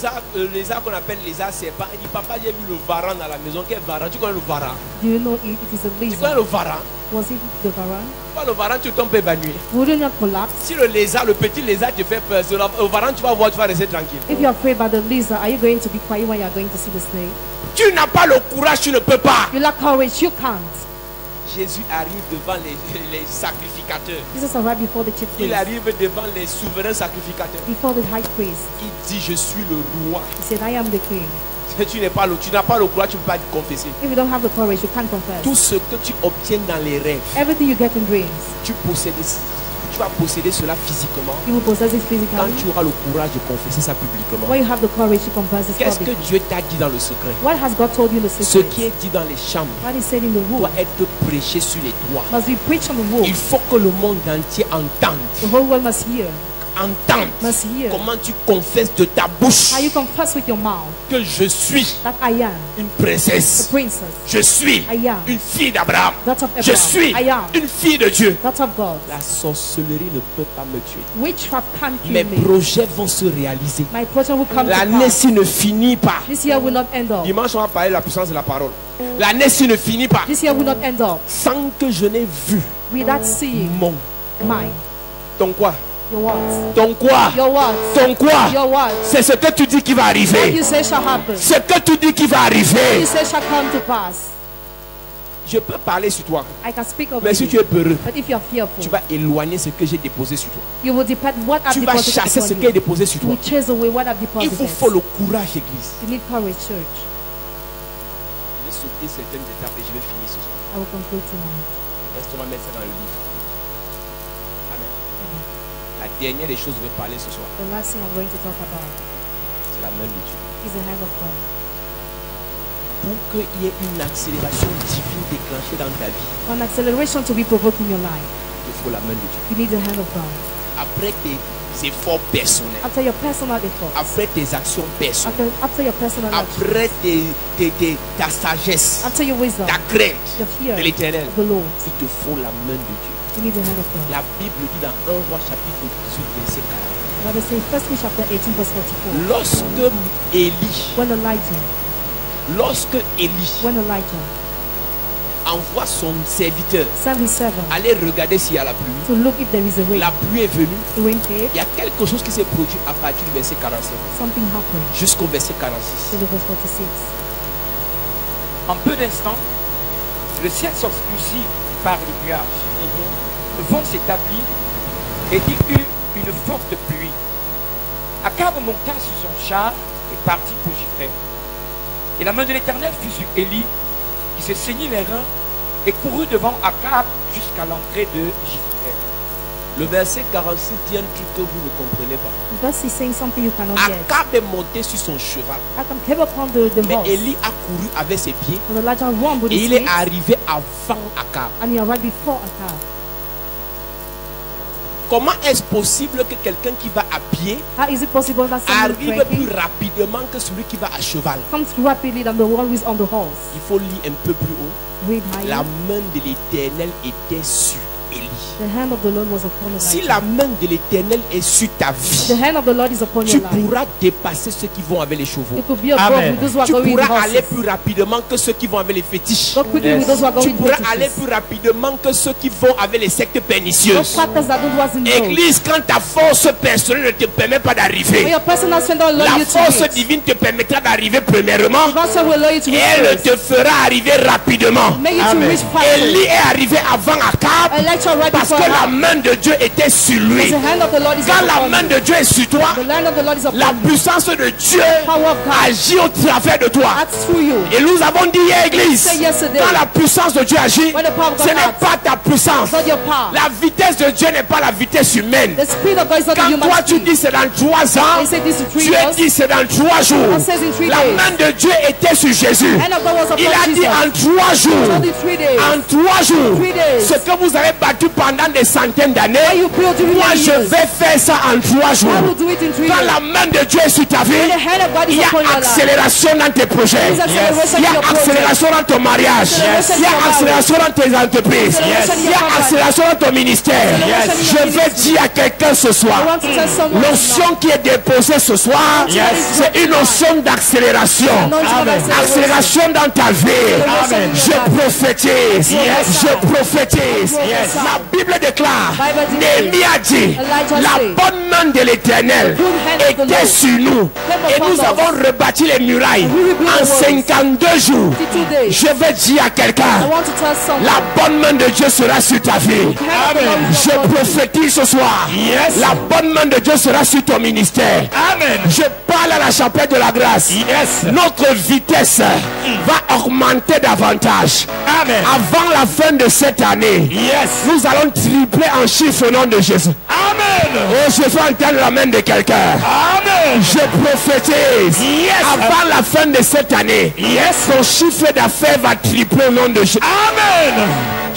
lézard qu'on appelle lézard serpent. Elle dit, papa, j'ai vu le varan dans la maison. Quel varan? Tu connais le varan? Do you know it? It is a Tu connais lizard. le varan? Was it the varan? Pas le varan, tu tombes évanoui. Would it not collapse? Si le lézard, le petit lézard te fait peur, le varan, tu vas voir, tu vas rester tranquille. If you are afraid by the lizard, are you going to be quiet when you are going to see the snake? Tu n'as pas le courage, tu ne peux pas. You lack courage, you can't. Jésus arrive devant les sacrificateurs. Jesus arrived before the chief Il priest, arrive devant les souverains sacrificateurs. before the high priest. Il dit, je suis le roi. He said, I am the king. Si tu n'as pas le courage, tu ne peux pas te confesser. If you don't have the courage, you can't confess. Tout ce que tu obtiens dans les rêves, Everything you get in dreams, tu vas posséder cela physiquement you will possess it quand physically. tu auras le courage de confesser ça publiquement. When you have the courage to confess it Qu'est-ce que publicly. Dieu t'a dit dans le secret? What has God told you in the Ce secret? qui est dit dans les chambres What is said in the room doit être prêché sur les toits. must be preached on the wall. Il faut que le monde entier entende. The whole world must hear. entendre must hear comment tu confesses de ta bouche how you confess with your mouth que je suis that I am une a princesse. princess, Je suis I am une fille d'Abraham. daughter of Je Abraham, suis I am une fille de Dieu. daughter of God. La sorcellerie ne peut pas me tuer. Witchcraft can't Mes kill me. projets vont se réaliser. My project will come to L'année-ci pass. ne finit pas. This year will not end up. Dimanche, on va parler de la puissance de la parole. L'année-ci ne finit pas This year will not end up sans que je n'ai vu without seeing mon. mine. Ton quoi? Your words. Ton quoi? Your words. Ton quoi? Your words. C'est ce que tu dis qui va What arriver. you say shall happen. Ce que tu dis qui va What you arriver. say shall come to pass. Je peux parler sur toi. I can speak of Mais si you. tu es peureux, But if you are fearful, tu vas éloigner ce que j'ai déposé sur toi. you will depart what I've Tu vas deposited chasser ce upon qui est you. déposé sur You toi. will chase away what I've Il deposited. vous faut le courage, église. You need courage, church. Je vais sauter certaines étapes et je vais finir ce soir. I will conclude tonight. Est-ce qu'on va mettre ça dans le livre? Amen. La dernière des choses que je vais parler ce soir, The last thing I'm going to talk about c'est la main de Dieu. is the hand of God. Pour qu'il y ait une accélération divine déclenchée dans ta vie, For an acceleration to be provoked in your life, il faut la main de Dieu. you need the hand of God. Après tes efforts personnels, After your personal efforts, après tes actions personnelles, after your personal action, après ta sagesse, after your wisdom, ta crainte your fear de l'éternel, of the Lord, il te faut la main de Dieu. you need the hand of God. La Bible dit dans 1 Roi chapitre 18 verset 40. The Bible says, 1 Kings chapter 18 verse 44. Lorsque Élie When Elijah envoie son serviteur sent his servant aller regarder s'il y a la pluie, to look if there is a rain, la pluie est venue. the rain came, Il y a quelque chose qui s'est produit à partir du verset 45 something happened jusqu'au verset to 46. the verse 46. En peu d'instants, le ciel s'obscurcit par le nuage. Le vent s'établit et il eut une forte pluie. Akab monta sur son char et partit pour Jifré. Et la main de l'Éternel fut sur Élie, qui se saignit les reins et courut devant Akab jusqu'à l'entrée de Jifré. Le verset 46 dit un truc que vous ne comprenez pas. The verse is saying something you cannot get. Akab est monté sur son cheval, Akab came upon the mais horse, Élie a couru avec ses pieds and Elijah ran with et his il est feet, arrivé avant Akab. and he arrived before Akab. Comment est-ce possible que quelqu'un qui va à pied How is it possible that someone arrive trekking plus rapidement que celui qui va à cheval? comes rapidly than the one who is on the horse? Il faut lire un peu plus haut. Read La higher. main de l'Éternel était sur Élie. The hand of the Lord was upon Si Elijah. la main de l'Éternel est sur ta The vie, hand of the Lord is upon tu your life. pourras dépasser ceux qui vont avec les chevaux. You could be above Amen. with those who are Tu going with pourras aller horses. plus rapidement que ceux qui vont avec les fétiches. Go quickly with those who are Tu going pourras with aller fetishes. plus rapidement que ceux qui vont avec les sectes Go pernicieuses. practice that don't was in those. Église, quand ta force personnelle ne te permet pas When d'arriver, your personal strength don't allow la you to force reach, divine te permettra d'arriver premièrement. God will allow you to Et reach elle first. te fera arriver rapidement. Make you to Amen. reach fast. Élie est arrivé avant Akab Elijah right parce before que la Ahab. main de Dieu était sur lui. The hand of the Lord is Quand la upon main you. de Dieu est sur toi, The hand of the Lord is upon la you. puissance de Dieu Power of God agit au travers de toi. acts through you. Et nous avons dit hier, Église, Say yesterday. quand la puissance de Dieu agit, When the power of God ce n'est acts, pas ta puissance. not your power. La vitesse de Dieu n'est pas la vitesse humaine. The spirit of God is not the Quand human toi tu speed. dis c'est dans 3 ans, They say this in 3 Dieu years. dit c'est dans 3 jours. God says in 3 La days. main de Dieu était sur Jésus. Hand of God was upon Il a dit Jesus. en 3 jours. Told in 3 days. En 3 jours, 3 days. ce que vous avez battu pendant des centaines Why d'années, you build during moi many je years? vais faire ça en 3 I jours. will do it in 3 Quand days. la main de Dieu est sur ta vie, When the hand of God il is y upon a your life. accélération dans tes projets. There's acceleration Il y in a your project. accélération dans ton mariage. Acceleration Il y in your a accélération dans tes entreprises. Acceleration in Il y your a company. accélération dans ton ministère. Acceleration in Je your vais ministry. dire à quelqu'un ce I soir, want to tell someone l'onction qui est déposée ce soir, c'est une onction d'accélération. Accélération dans ta vie. Amen. Je prophétise. Je prophétise. La Bible déclare, Néhémie a dit, la bonne main de l'Éternel était sur nous. Et nous avons rebâti les murailles en 52 jours. 52 days. Je vais dire à I quelqu'un, want to tell someone. la bonne main de Dieu sera sur ta vie. Je prophétise ce soir. La bonne main de Dieu sera sur ton ministère. Amen. Je parle à la chapelle de la grâce. Notre vitesse va augmenter davantage. Amen. Avant la fin de cette année, nous allons tripler en chiffre au nom de Jésus. Amen. Oh, je veux entendre la main de quelqu'un. Amen. Je prophétise. Avant la fin de cette année, ton chiffre d'affaires va tripler au nom de Jésus. Amen.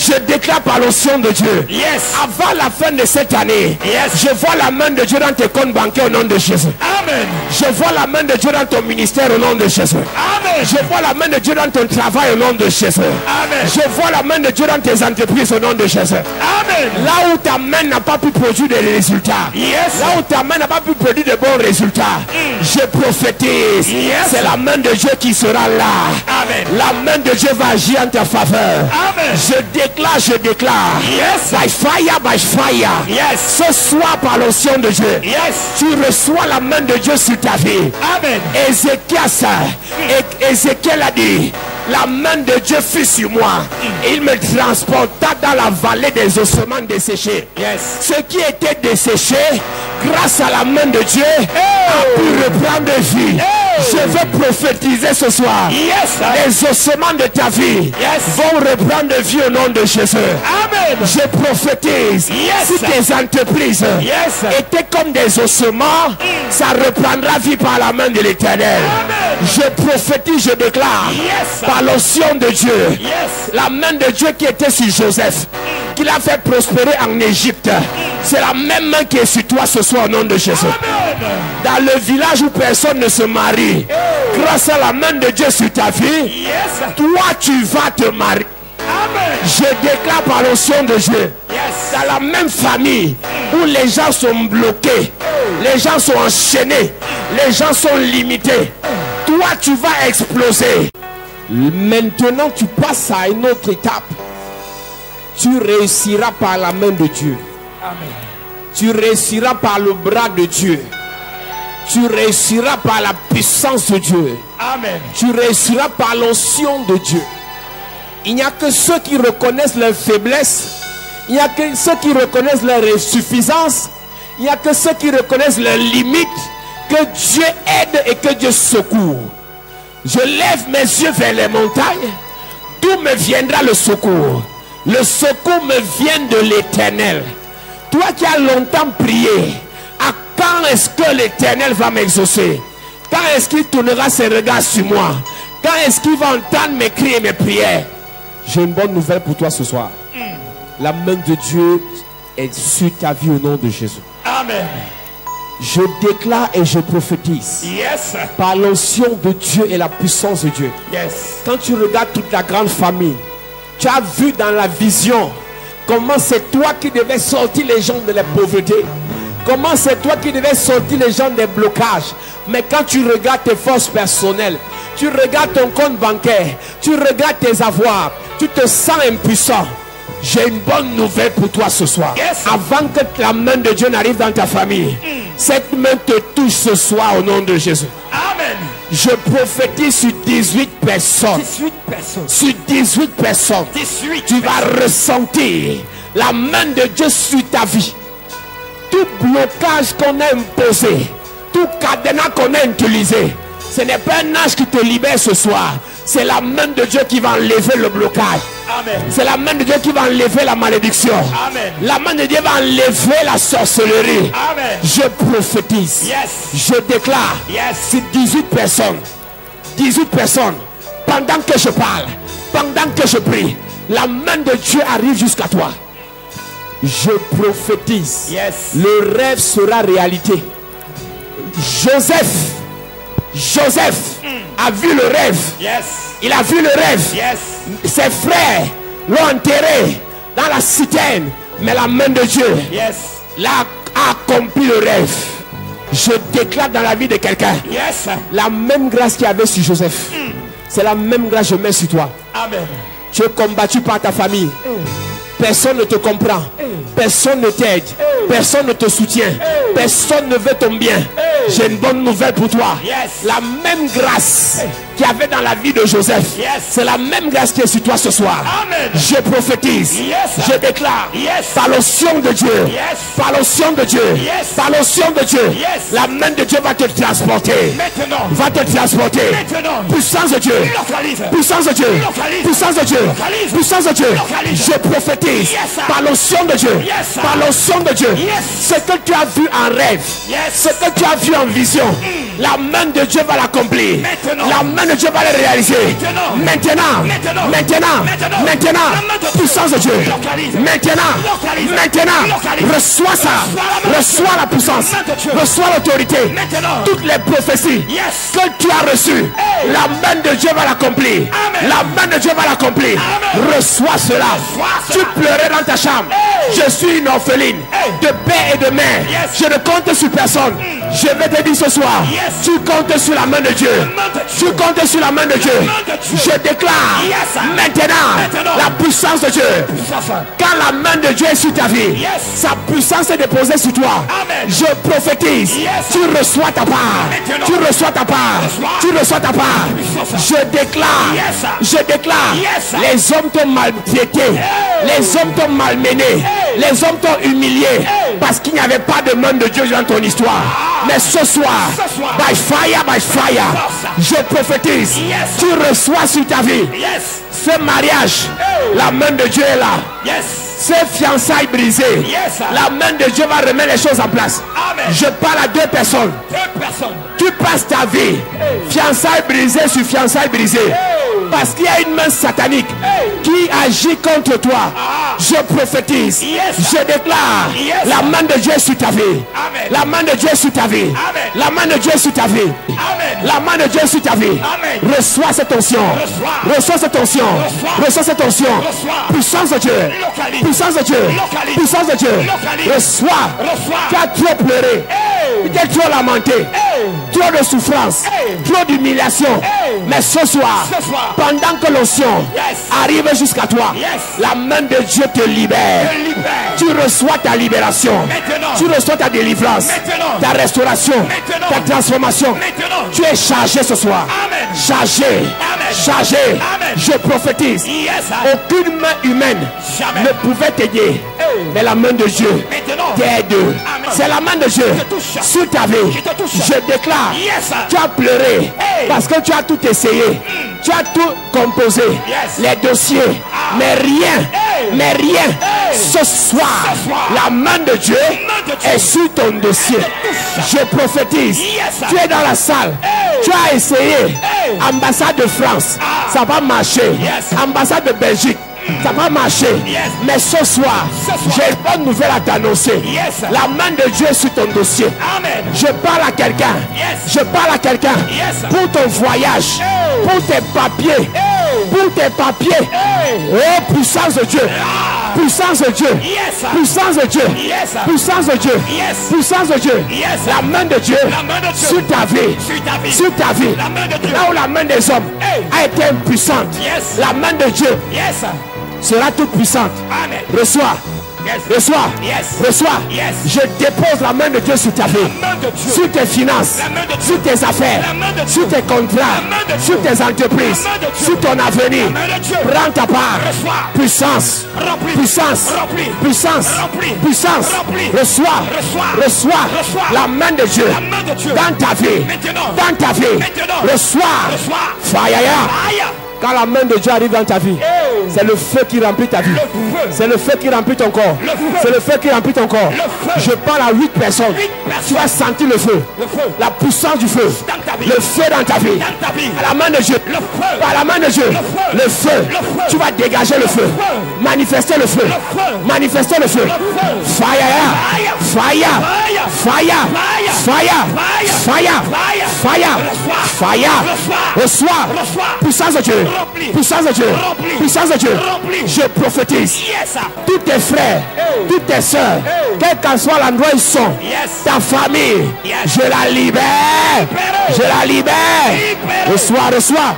Je déclare par l'onction de Dieu. Yes. Avant la fin de cette année, Yes. je vois la main de Dieu dans tes comptes bancaires au nom de Jésus. Amen. Je vois la main de Dieu dans ton ministère au nom de Jésus. Amen. Je vois la main de Dieu dans ton travail au nom de Jésus. Amen. Je vois la main de Dieu dans tes entreprises au nom de Jésus. Amen. Là où ta main n'a pas pu produire des résultats, Yes. là où ta main n'a pas pu produire de bons résultats, je prophétise. Yes. C'est la main de Dieu qui sera là. Amen. La main de Dieu va agir en ta faveur. Amen. Je déclare. Yes. By fire, by fire. Yes. Ce soir, par l'onction de Dieu, Yes. tu reçois la main de Dieu sur ta vie. Amen. Ézéchiel a dit, la main de Dieu fut sur moi. Et il me transporta dans la vallée des ossements desséchés. Yes. Ce qui était desséché, grâce à la main de Dieu, a pu reprendre vie. Je veux prophétiser ce soir. Yes. Les ossements de ta vie vont reprendre vie au nom de Jésus. Amen. Je prophétise. Yes. Si tes entreprises étaient comme des ossements, ça reprendra vie par la main de l'Éternel. Je prophétise, je déclare, par l'onction de Dieu, la main de Dieu qui était sur Joseph, qui l'a fait prospérer en Égypte, c'est la même main qui est sur toi ce soir au nom de Jésus. Dans le village où personne ne se marie, grâce à la main de Dieu sur ta vie, toi tu vas te marier. Je déclare par l'onction de Dieu, dans la même famille où les gens sont bloqués, les gens sont enchaînés, les gens sont limités, toi tu vas exploser. Maintenant tu passes à une autre étape. Tu réussiras par la main de Dieu. Amen. Tu réussiras par le bras de Dieu. Tu réussiras par la puissance de Dieu. Amen. Tu réussiras par l'onction de Dieu. Il n'y a que ceux qui reconnaissent leur faiblesse. Il n'y a que ceux qui reconnaissent leur insuffisance. Il n'y a que ceux qui reconnaissent leurs limites que Dieu aide et que Dieu secourt. Je lève mes yeux vers les montagnes. D'où me viendra le secours? Le secours me vient de l'Éternel. Toi qui as longtemps prié, à quand est-ce que l'Éternel va m'exaucer? Quand est-ce qu'il tournera ses regards sur moi? Quand est-ce qu'il va entendre mes cris et mes prières? J'ai une bonne nouvelle pour toi ce soir. La main de Dieu est sur ta vie au nom de Jésus. Amen. Je déclare et je prophétise Yes. par l'onction de Dieu et la puissance de Dieu. Yes. Quand tu regardes toute la grande famille, tu as vu dans la vision comment c'est toi qui devais sortir les gens de la pauvreté. Comment c'est toi qui devais sortir les gens des blocages. Mais quand tu regardes tes forces personnelles, tu regardes ton compte bancaire, tu regardes tes avoirs, tu te sens impuissant. J'ai une bonne nouvelle pour toi ce soir. Yes. Avant que la main de Dieu n'arrive dans ta famille, cette main te touche ce soir au nom de Jésus. Amen. Je prophétise sur 18 personnes. 18 personnes. Sur 18 personnes. 18 Tu vas ressentir la main de Dieu sur ta vie. Tout blocage qu'on a imposé, tout cadenas qu'on a utilisé, ce n'est pas un ange qui te libère ce soir. C'est la main de Dieu qui va enlever le blocage. Amen. C'est la main de Dieu qui va enlever la malédiction. Amen. La main de Dieu va enlever la sorcellerie. Amen. Je prophétise. Yes. Je déclare. Yes. C'est 18 personnes. 18 personnes. Pendant que je parle, pendant que je prie, la main de Dieu arrive jusqu'à toi. Je prophétise. Yes. Le rêve sera réalité. Joseph a vu le rêve. Yes. Il a vu le rêve. Yes. Ses frères l'ont enterré dans la citerne. Mais la main de Dieu l'a accompli le rêve. Je déclare dans la vie de quelqu'un. Yes. La même grâce qu'il y avait sur Joseph. C'est la même grâce que je mets sur toi. Amen. Tu es combattu par ta famille. Personne ne te comprend. Personne ne t'aide. Personne ne te soutient. Personne ne veut ton bien. J'ai une bonne nouvelle pour toi. La même grâce qu'il y avait dans la vie de Joseph, c'est la même grâce qui est sur toi ce soir. Amen. Je prophétise. Je déclare. Par l'onction de Dieu. Par l'onction de Dieu. Par l'onction de Dieu. La main de Dieu va te transporter. Maintenant. Va te transporter. Maintenant. Puissance de Dieu. Localise. Puissance de Dieu. Localise. Puissance de Dieu. Localise. Puissance de Dieu. Localise. Je prophétise Yes, sir. par l'onction de Dieu. Dieu, par l'onction de Dieu, ce que tu as vu en rêve, ce que tu as vu en vision, la main de Dieu va l'accomplir. La main de Dieu va le réaliser. Maintenant, puissance de Dieu. Maintenant, reçois ça. Reçois la puissance. Reçois l'autorité. Toutes les prophéties que tu as reçues, la main de Dieu va l'accomplir. La main de Dieu va l'accomplir. Reçois cela. Tu pleurais dans ta chambre. Je suis une orpheline de père et de mère. Je ne compte sur personne. Je vais te dire ce soir, tu comptes sur la main de Dieu. Tu comptes sur la main de Dieu. Je déclare maintenant la puissance de Dieu. Quand la main de Dieu est sur ta vie, sa puissance est déposée sur toi. Je prophétise, tu reçois ta part. Tu reçois ta part. Tu reçois ta part. Je déclare, les hommes t'ont maltraité, les hommes t'ont malmené, les hommes t'ont humilié parce qu'il n'y avait pas de main de Dieu dans ton histoire. Mais ce soir, by fire, je prophétise, tu reçois sur ta vie ce mariage. La main de Dieu est là. Ces fiançailles brisées, la main de Dieu va remettre les choses en place. Je parle à deux personnes. Tu passes ta vie, fiançailles brisées sur fiançailles brisées, parce qu'il y a une main satanique qui agit contre toi. Je prophétise, je déclare, la main de Dieu sur ta vie. La main de Dieu sur ta vie. La main de Dieu sur ta vie. La main de Dieu sur ta vie. Reçois cette onction. Reçois cette onction. Reçois cette onction. Puissance de Dieu. Puissance de Dieu. Puissance de Dieu. Reçois. Tu as trop pleuré. Tu as trop lamenté. Trop de souffrance. Trop d'humiliation. Mais ce soir, pendant que l'onction arrive jusqu'à toi, la main de Dieu te libère. Tu reçois ta libération. Tu reçois ta délivrance. Ta restauration. Ta transformation. Tu es chargé ce soir. Chargé. Chargé. Je prophétise. Aucune main humaine ne pouvait t'aider. Mais la main de Dieu t'aide. C'est la main de Dieu sur ta vie. Je déclare, tu as pleuré parce que tu as tout essayé. Tu as tout composé. Les dossiers. Mais rien. Ce soir, la main de Dieu est sur ton dossier. Je prophétise. Tu es dans la salle. Tu as essayé. Ambassade de France. Ça va marcher. Ambassade de Belgique. Ça va marcher. Mais ce soir, j'ai une bonne nouvelle à t'annoncer. La main de Dieu est sur ton dossier. Je parle à quelqu'un. Je parle à quelqu'un. Pour ton voyage, pour tes papiers, pour tes papiers. Oh, puissance de Dieu. Puissance de Dieu. Puissance de Dieu. Puissance de Dieu. Puissance de Dieu. La main de Dieu sur ta vie. Sur ta vie. Là où la main des hommes a été impuissante, la main de Dieu sera toute puissante. Reçois. Reçois. Reçois. Je dépose la main de Dieu sur ta vie, sur tes finances, sur tes affaires, sur tes contrats, sur tes entreprises, sur ton avenir. Prends ta part. Puissance. Puissance. Puissance. Puissance. Reçois. Reçois la main de Dieu dans ta vie. Dans ta vie. Reçois. Fire. Quand la main de Dieu arrive dans ta vie, c'est le feu qui remplit ta vie. C'est le feu qui remplit ton corps. C'est le feu qui remplit ton corps. Je parle à 8 personnes. Tu vas sentir le feu. La puissance du feu. Le feu dans ta vie. À la main de Dieu. Par la main de Dieu. Le feu. Tu vas dégager le feu. Manifester le feu. Manifester le feu. Fire. Fire. Fire. Fire. Fire. Fire. Fire. Reçois. Puissance de Dieu. Puissance de Dieu. Puissance de Dieu. Je prophétise. Tous tes frères, toutes tes soeurs, quel qu'en soit l'endroit où ils sont, ta famille, je la libère. Je la libère. Reçois, reçois.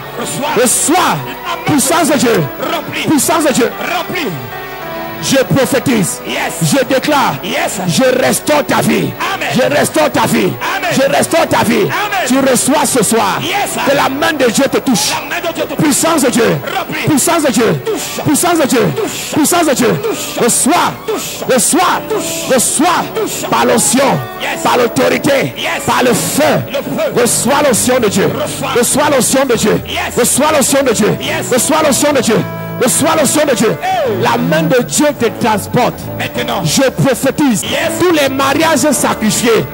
Reçois. Puissance de Dieu. Puissance de Dieu. Je prophétise. Je déclare. Je restaure ta vie. Je restaure ta vie. Je restaure ta vie. Tu reçois ce soir. Que la main de Dieu te touche. Puissance de Dieu. Puissance de Dieu. Puissance de Dieu. Puissance de Dieu. Reçois. Reçois. Reçois. Par l'onction. Par l'autorité. Par le feu. Reçois l'onction de Dieu. Reçois l'onction de Dieu. Reçois l'onction de Dieu. Reçois l'onction de Dieu. Reçois l'onction de Dieu. La main de Dieu te transporte. Maintenant. Je prophétise. Tous les mariages sacrifiés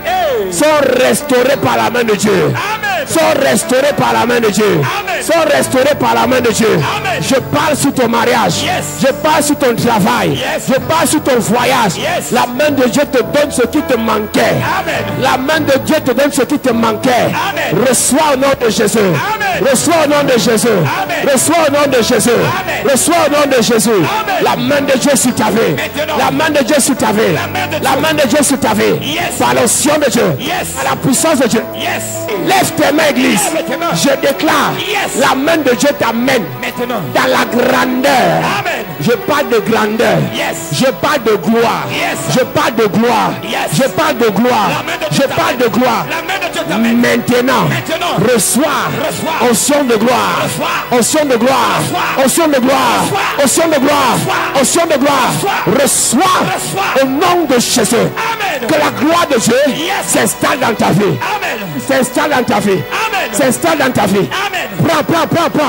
sont restaurés par la main de Dieu. Amen. Sont restaurés par la main de Dieu. Amen. Sont restaurés par la main de Dieu. Amen. Je parle sur ton mariage. Yes. Je parle sur ton travail. Yes. Je parle sur ton voyage. Yes. La main de Dieu te donne ce qui te manquait. Amen. La main de Dieu te donne ce qui te manquait. Amen. Reçois au nom de Jésus. Amen. Reçois au nom de Jésus. Amen. Reçois au nom de Jésus. Amen. Reçois au nom de Jésus. Amen. La main de Dieu sur ta vie. Maintenant. La main de Dieu sur ta vie. La main de Dieu sur ta vie. Yes. Par l'onction de Dieu. Yes. Par la puissance de Dieu. Yes. Lève tes mains, église. Lève tes mains. Je déclare. Yes. La main de Dieu t'amène Maintenant. dans la grandeur. Amen. Je parle de grandeur. Yes. Je parle de gloire. Yes. Je parle de gloire. Yes. Je parle de gloire. La main de Je Dieu parle de t'amène. gloire. La main de Dieu t'amène. Maintenant, Maintenant. reçois Reçois. onction de gloire. Reçois. Onction de gloire. Reçois. Onction de gloire. Reçois. Onction de gloire. Reçois. Onction de gloire. Reçois. Reçois Reçois. au nom de Jésus. Amen. Que la gloire de Dieu Yes. s'installe dans ta vie. Amen. S'installe dans ta vie. Amen. S'installe dans ta vie. Amen. Prends.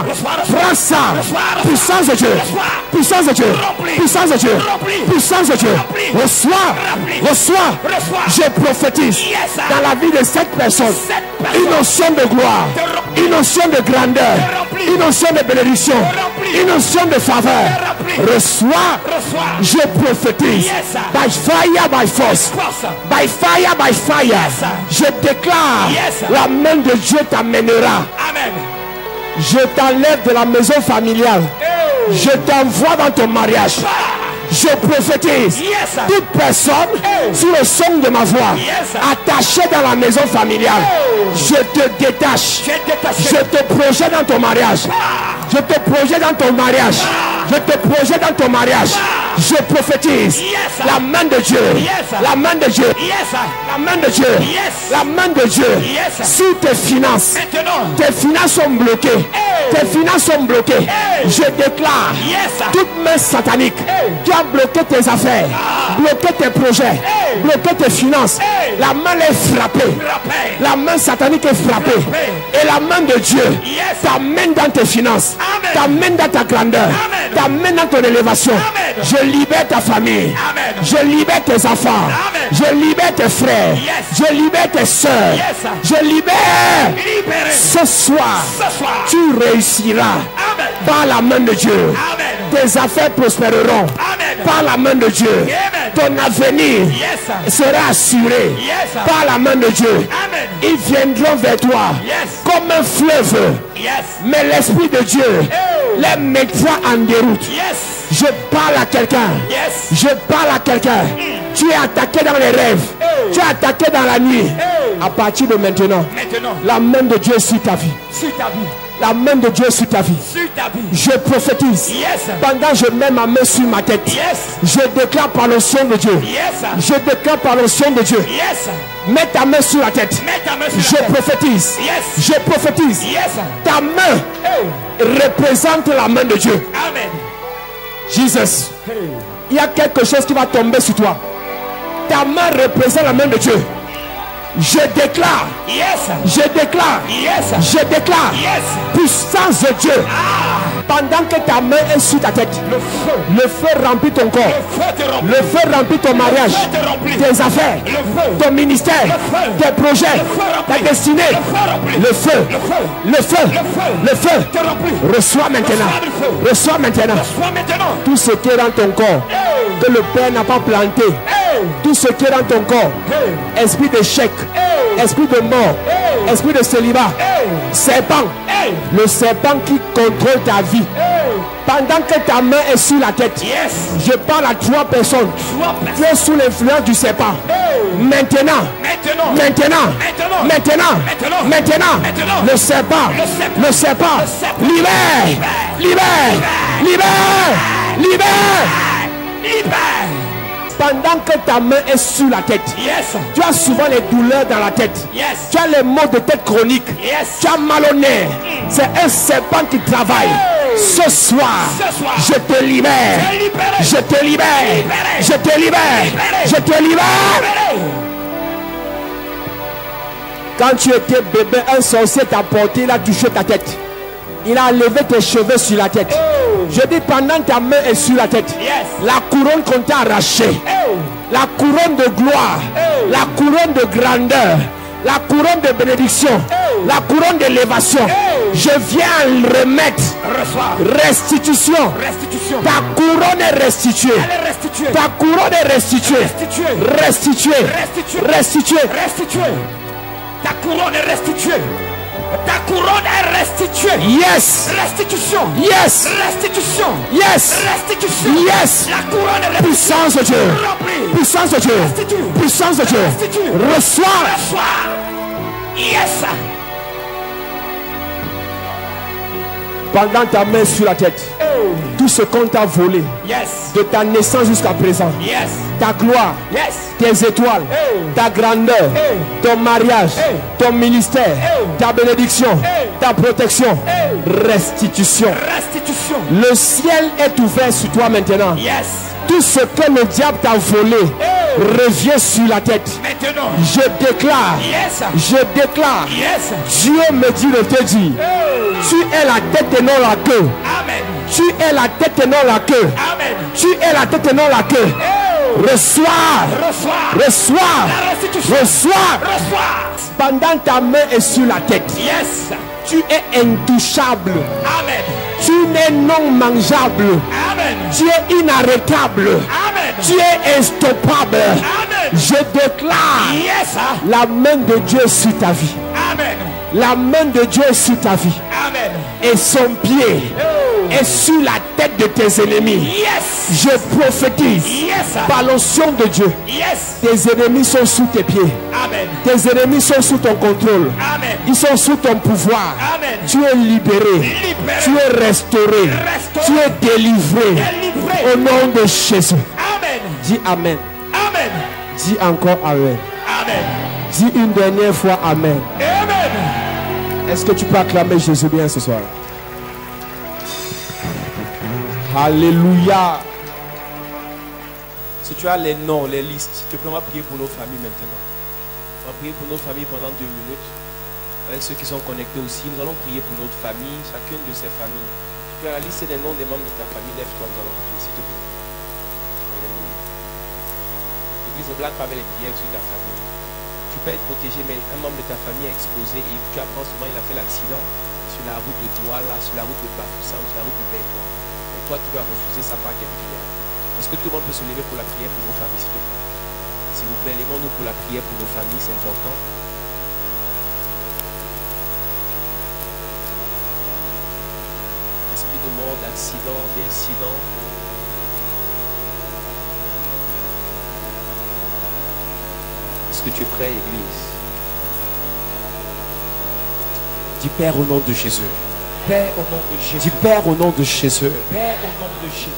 Reçois. Prends ça. Reçois. Puissance de Dieu. Reçois. Puissance de Dieu. Remplis. Puissance de Dieu. Remplis. Puissance de Dieu. Remplis. Reçois. Remplis. Reçois. Reçois. Je prophétise Yes. dans la vie de cette personne Cette personne. une notion de gloire, Te remplis. une notion de grandeur, Te remplis. une notion de bénédiction, Te remplis. une notion de faveur. Te remplis. Reçois. Reçois. Je prophétise Yes. by fire, by force. Force. By fire, by fire. Yes. Je déclare Yes. la main de Dieu t'amènera. Amen. Je t'enlève de la maison familiale. Je t'envoie dans ton mariage. Je prophétise. Yes. Toute personne sous le son de ma voix Yes. attachée dans la maison familiale. Je te détache. Je détache. Je te projette dans ton mariage. Je te projette dans ton mariage. Je te projette dans ton mariage. Je prophétise Yes. la main de Dieu. Yes. La main de Dieu. Yes. La main de Dieu. Yes. La main de Dieu. Yes. Sur tes finances. Maintenant. Tes finances sont bloquées. Tes finances sont bloquées. Je déclare Yes. toute main satanique qui a bloqué tes affaires, bloqué tes projets, bloqué tes finances. La main est frappée. Frappé. La main satanique est frappée. Et la main de Dieu Yes. t'amène dans tes finances, Amen. t'amène dans ta grandeur, Amen. t'amène dans ton élévation. Amen. Je libère ta famille. Amen. Je libère tes enfants. Amen. Je libère tes frères. Yes. Je libère tes soeurs. Yes. Je libère. Libéré. Ce soir, Ce soir. tu réussiras Amen. par la main de Dieu. Amen. Tes affaires prospéreront Amen. par la main de Dieu. Amen. Ton avenir Yes. sera assuré Yes. par la main de Dieu. Amen. Ils viendront vers toi Yes. comme un fleuve. Yes. Mais l'Esprit de Dieu les mettra en déroute. Yes. Je parle à quelqu'un. Yes. Je parle à quelqu'un. Tu es attaqué dans les rêves. Tu es attaqué dans la nuit. À partir de maintenant, Maintenant. la main de Dieu est sur ta vie. Sur ta vie. La main de Dieu est sur ta vie. Sur ta vie. Je prophétise. Yes. Pendant que je mets ma main sur ma tête, Yes. je déclare par l'onction de Dieu. Yes. Je déclare par l'onction de Dieu. Yes. Mets ta main sur la tête. Mets ta main sur Je la tête. prophétise. Yes. Je prophétise. Yes. Ta main représente la main de Dieu. Amen. Jesus. Il y a quelque chose qui va tomber sur toi. Ta main représente la main de Dieu. Je déclare. Yes. Je déclare. Yes. Je déclare. Yes. Puissance de Dieu. Pendant que ta main est sur ta tête, le feu remplit ton corps. Le feu te remplit. Le feu remplit ton mariage, Le feu te remplit. tes affaires, Le feu. ton ministère, Le feu. tes projets, Le feu ta remplit. destinée. Le feu remplit. Le feu, Le feu. le feu, Le feu. le feu. Te remplit. Reçois maintenant. Reçois le feu. Reçois maintenant. Sois maintenant. Tout ce qui est dans ton corps, que le Père n'a pas planté. Tout ce qui est dans ton corps, esprit d'échec, esprit de mort, esprit de célibat, serpent, le serpent qui contrôle ta vie. Pendant que ta main est sur la tête, Yes. je parle à 3 personnes. Sois Tu es sous l'influence du serpent. Maintenant, Maintenant. maintenant, Maintenant. maintenant, Maintenant. maintenant, Maintenant. le serpent, Le serpent. le serpent, Le serpent. libère, libère, libère, libère. Libère. Pendant que ta main est sur la tête, Yes. tu as souvent les douleurs dans la tête. Yes. Tu as les maux de tête chroniques. Yes. Tu as mal au nez. C'est un serpent qui travaille. Ce soir, Ce soir. je te libère. Tu es libéré. Je te libère. Libéré. Je te libère. Libéré. Je te libère. Libéré. Quand tu étais bébé, un sorcier t'a porté, il a touché ta tête. Il a levé tes cheveux sur la tête. Je dis pendant ta main est sur la tête. La couronne qu'on t'a arrachée. La couronne de gloire. La couronne de grandeur. La couronne de bénédiction. La couronne d'élévation. Je viens remettre. Restitution. Ta couronne est restituée. Ta couronne est restituée. Restituée. Restituée. Ta couronne est restituée. Ta couronne est restituée. Yes. Restitution. Yes. Restitution. Yes. Restitution. Yes. La couronne est restituée. Puissance de Dieu. Puissance de Dieu. Puissance de Dieu. Reçois. Yes. Pendant ta main sur la tête, tout ce qu'on t'a volé, de ta naissance jusqu'à présent, ta gloire, tes étoiles, ta grandeur, ton mariage, ton ministère, ta bénédiction, ta protection, restitution. Le ciel est ouvert sur toi maintenant. Tout ce que le diable t'a volé revient sur la tête. Maintenant, je déclare, Dieu me dit de te dire, tu es la tête et non la queue. Amen. Tu es la tête et non la queue. Amen. Tu es la tête et non la queue. Reçois. Pendant ta main est sur la tête. Tu es intouchable. Amen. Tu n'es non mangeable. Amen. Tu es inarrêtable. Amen. Tu es instoppable. Amen. Je déclare la main de Dieu sur ta vie. Amen. La main de Dieu est sur ta vie. Amen. Et son pied est sur la tête de tes ennemis. Je prophétise par l'onction de Dieu. Tes ennemis sont sous tes pieds. Amen. Tes ennemis sont sous ton contrôle. Amen. Ils sont sous ton pouvoir. Amen. Tu es libéré. Tu es restauré. Tu es délivré. Au nom de Jésus. Amen. Dis Amen. Amen. Dis encore Amen. Amen. Dis une dernière fois Amen. Amen. Est-ce que tu peux acclamer Jésus bien ce soir? Alléluia. Si tu as les noms, les listes, tu peux prier pour nos familles maintenant. On va prier pour nos familles pendant 2 minutes. Avec ceux qui sont connectés aussi, nous allons prier pour notre famille, chacune de ces familles. Tu as la liste des noms des membres de ta famille. Lève-toi, nous allons prier, s'il te plaît. Alléluia. L'église ne blague pas avec les prières sur ta famille. Tu peux être protégé, mais un membre de ta famille est exposé et tu apprends souvent il a fait l'accident sur la route de Douala, sur la route de Bafoussam, sur la route de Bétois. Et toi, tu dois refuser sa part de prière. Est-ce que tout le monde peut se lever pour la prière pour nos familles, s'il te plaît? S'il vous plaît, levons-nous pour la prière pour nos familles, c'est important. Esprit de mort, d'accident, d'incident. Est-ce que tu es prêt, Église? Dis Père au nom de Jésus. Père au nom de Jésus. Dis Père au nom de Jésus. Père au nom de Jésus.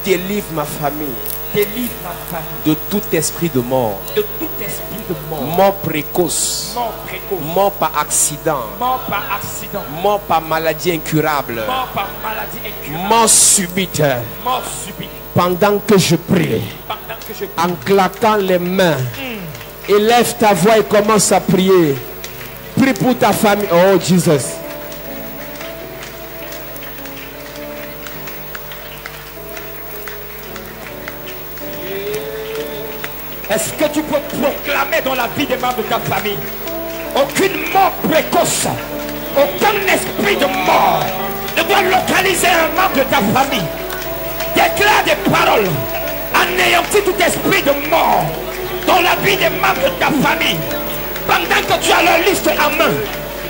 Délivre ma famille. Délivre ma famille de tout esprit de mort. De tout esprit de mort. Mort précoce. Mort précoce. Mort par accident. Mort par accident. Mort par maladie incurable. Mort par maladie incurable. Mort subite. Mort subite. Pendant que je prie, en claquant les mains, élève ta voix et commence à prier. Prie pour ta famille. Oh Jesus. Est-ce que tu peux proclamer dans la vie des membres de ta famille aucune mort précoce, aucun esprit de mort ne doit localiser un membre de ta famille? Déclare des paroles, anéantis tout esprit de mort dans la vie des membres de ta famille. Pendant que tu as leur liste en main,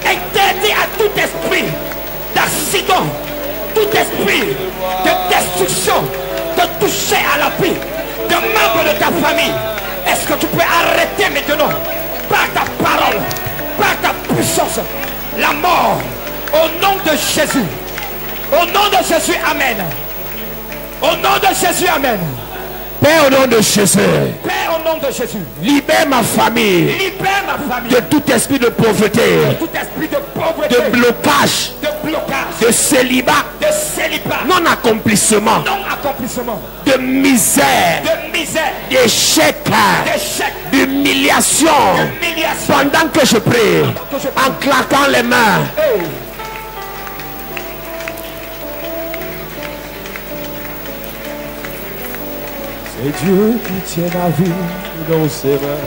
interdis à tout esprit d'accident, tout esprit de destruction, de toucher à la vie de membres de ta famille. Est-ce que tu peux arrêter maintenant par ta parole, par ta puissance, la mort au nom de Jésus? Au nom de Jésus, Amen. Au nom de Jésus, Amen. Père, au nom de Jésus. Père, au nom de Jésus. Libère ma famille. Libère ma famille de tout esprit de pauvreté. De tout esprit de pauvreté. De blocage. De blocage. De célibat. De célibat. Non accomplissement. Non accomplissement. De misère. De misère. D'échec. D'échec. D'humiliation. D'humiliation. Pendant que je prie, en claquant les mains. Et Dieu qui tient ma vie dans ses mains,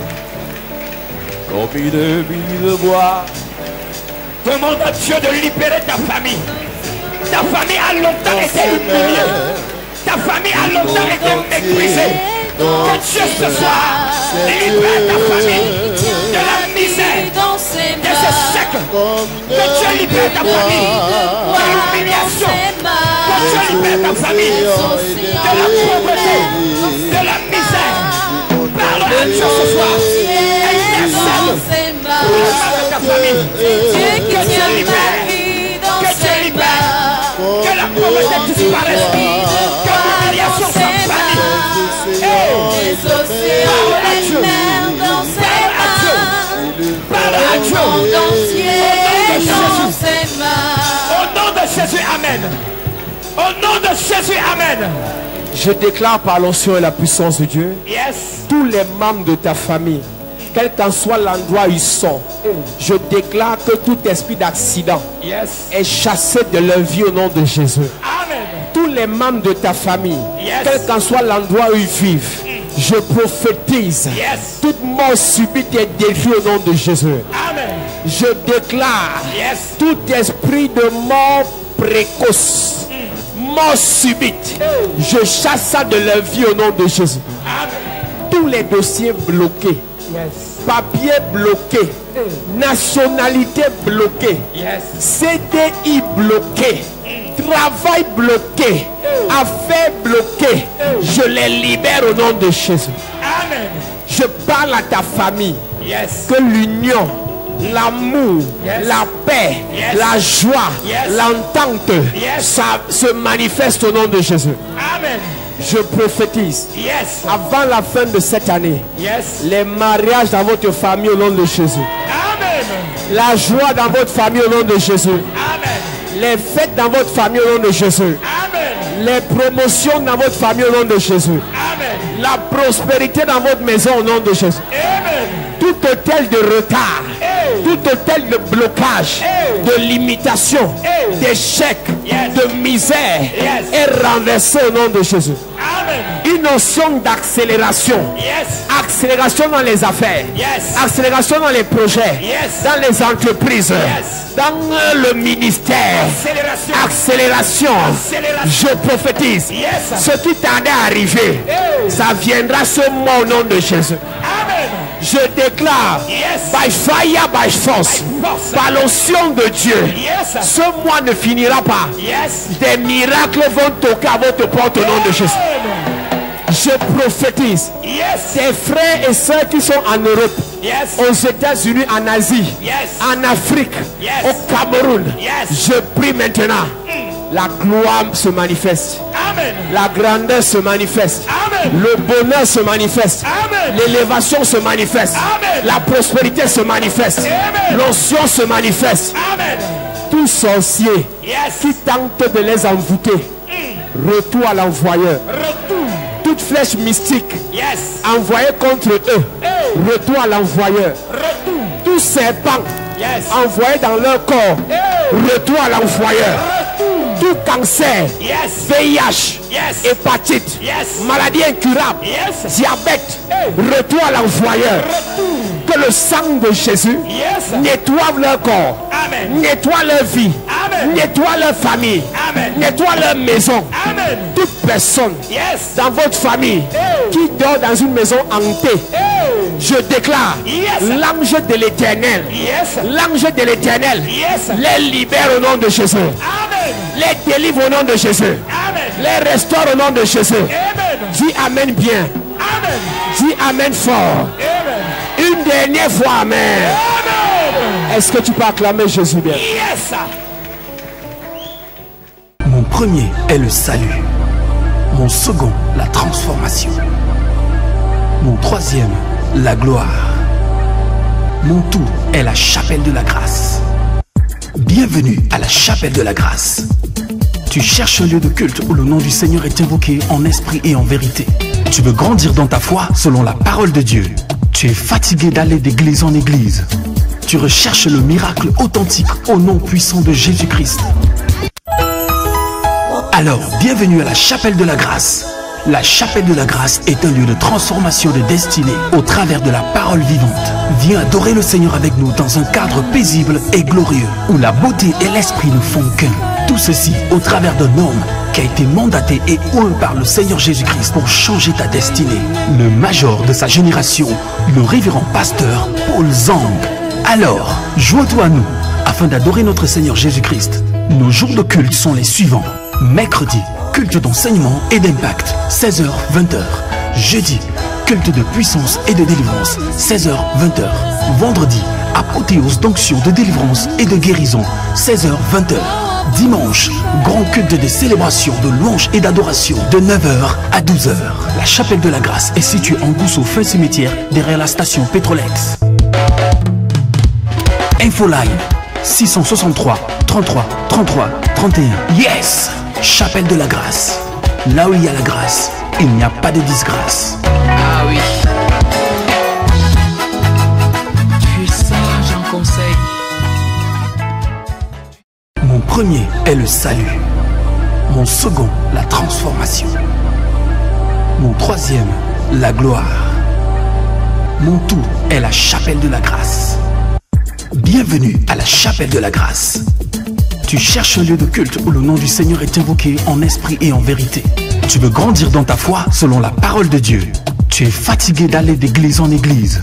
comme une mine de bois. Demande à Dieu de libérer ta famille. Ta famille a longtemps été humiliée. Ta famille a longtemps été méprisée. Que Dieu ce soir libère ta famille de la misère, de ce siècle. Que Dieu libère ta famille de l'humiliation. Que Dieu libère ta famille de la pauvreté, de la misère. Parle à Dieu ce soir. Intercède pour le mal de ta famille. Que Dieu libère. Que Dieu libère. Que la pauvreté disparaisse. Que l'humiliation s'envahisse. Parle à Dieu. Parle à Dieu. Au nom de Jésus, amen. Au nom de Jésus, amen. Je déclare par l'onction et la puissance de Dieu, Yes. tous les membres de ta famille, quel qu'en soit l'endroit où ils sont, je déclare que tout esprit d'accident Yes. est chassé de leur vie au nom de Jésus. Amen. Tous les membres de ta famille, Yes. quel qu'en soit l'endroit où ils vivent, je prophétise, Yes. toute mort subite est détruite au nom de Jésus. Amen. Je déclare, Yes. tout esprit de mort précoce, mort subite, je chasse ça de leur vie au nom de Jésus. Amen. Tous les dossiers bloqués, Yes. papier bloqué, nationalité bloquée, Yes. CDI bloqué, travail bloqué, affaires bloquées, je les libère au nom de Jésus. Amen. Je parle à ta famille, Yes. que l'union, l'amour, Yes. la paix, Yes. la joie, Yes. l'entente, Yes. ça se manifeste au nom de Jésus. Amen. Je prophétise, Yes. avant la fin de cette année, Yes. les mariages dans votre famille au nom de Jésus, Amen. la joie dans votre famille au nom de Jésus, Amen. les fêtes dans votre famille au nom de Jésus, Amen. les promotions dans votre famille au nom de Jésus, Amen. la prospérité dans votre maison au nom de Jésus. Amen. Tout hôtel de retard, tout hôtel de blocage, de limitation, d'échec, Yes. de misère Yes. est renversé au nom de Jésus. Amen. Une notion d'accélération, Yes. accélération dans les affaires, Yes. accélération dans les projets, Yes. dans les entreprises, Yes. dans le ministère, Accélération. accélération. Accélération. Je prophétise, Yes. ce qui tardait à arriver, ça viendra ce mois au nom de Jésus. Amen. Je déclare, Yes. by fire, by force, force. par l'onction de Dieu, Yes. ce mois ne finira pas. Yes. Des miracles vont toquer à votre porte au nom de Jésus. Je prophétise, Yes. tes frères et sœurs qui sont en Europe, Yes. aux États-Unis, en Asie, Yes. en Afrique, Yes. au Cameroun, Yes. je prie maintenant, la gloire se manifeste, Amen. la grandeur se manifeste, Amen. le bonheur se manifeste, Amen. l'élévation se manifeste, Amen. la prospérité se manifeste, Amen. l'onction se manifeste. Amen. Tout sorcier Yes. qui tente de les envoûter, retour à l'envoyeur. Retour. Toute flèche mystique Yes. envoyée contre eux, retour à l'envoyeur. Retour. Tout serpent Yes. envoyé dans leur corps, retour à l'envoyeur. Tout cancer, Yes. VIH, Yes. hépatite, Yes. maladie incurable, Yes. diabète, retour à l'envoyeur. Que le sang de Jésus Yes. nettoie leur corps, Amen. nettoie leur vie, Amen. nettoie leur famille, Amen. nettoie leur maison. Amen. Toute personne Yes. dans votre famille qui dort dans une maison hantée, je déclare, Yes. l'ange de l'éternel, Yes. l'ange de l'éternel, Yes. les libère au nom de Jésus, Amen. les délivre au nom de Jésus, Amen. les restaure au nom de Jésus. Amen. Dis amen bien, Amen. dis amen fort, Amen. une dernière fois amen. Amen. Est-ce que tu peux acclamer Jésus bien? Yes. Mon premier est le salut. Mon second, la transformation. Mon troisième, la gloire. Mon tout est la chapelle de la grâce. Bienvenue à la chapelle de la grâce. Tu cherches un lieu de culte où le nom du Seigneur est invoqué en esprit et en vérité. Tu veux grandir dans ta foi selon la parole de Dieu. Tu es fatigué d'aller d'église en église. Tu recherches le miracle authentique au nom puissant de Jésus-Christ. Alors, bienvenue à la chapelle de la grâce. La chapelle de la grâce est un lieu de transformation de destinée au travers de la parole vivante. Viens adorer le Seigneur avec nous dans un cadre paisible et glorieux où la beauté et l'esprit ne font qu'un. Tout ceci au travers d'un homme qui a été mandaté et oint par le Seigneur Jésus-Christ pour changer ta destinée. Le major de sa génération, le révérend pasteur Paul Zhang. Alors, joins-toi à nous afin d'adorer notre Seigneur Jésus-Christ. Nos jours de culte sont les suivants. Mercredi, culte d'enseignement et d'impact, 16h-20h. Jeudi, culte de puissance et de délivrance, 16h-20h. Vendredi, apothéose d'onction de délivrance et de guérison, 16h-20h. Dimanche, grand culte de célébration, de louange et d'adoration, de 9h à 12h. La chapelle de la grâce est située en Gousso, fin cimetière, derrière la station Petrolex. Infoline 663 33 33 31. Yes! Chapelle de la grâce. Là où il y a la grâce, il n'y a pas de disgrâce. Ah oui. Tu es sage en conseil. Mon premier est le salut. Mon second, la transformation. Mon troisième, la gloire. Mon tout est la chapelle de la grâce. Bienvenue à la chapelle de la grâce. Tu cherches un lieu de culte où le nom du Seigneur est invoqué en esprit et en vérité. Tu veux grandir dans ta foi selon la parole de Dieu. Tu es fatigué d'aller d'église en église.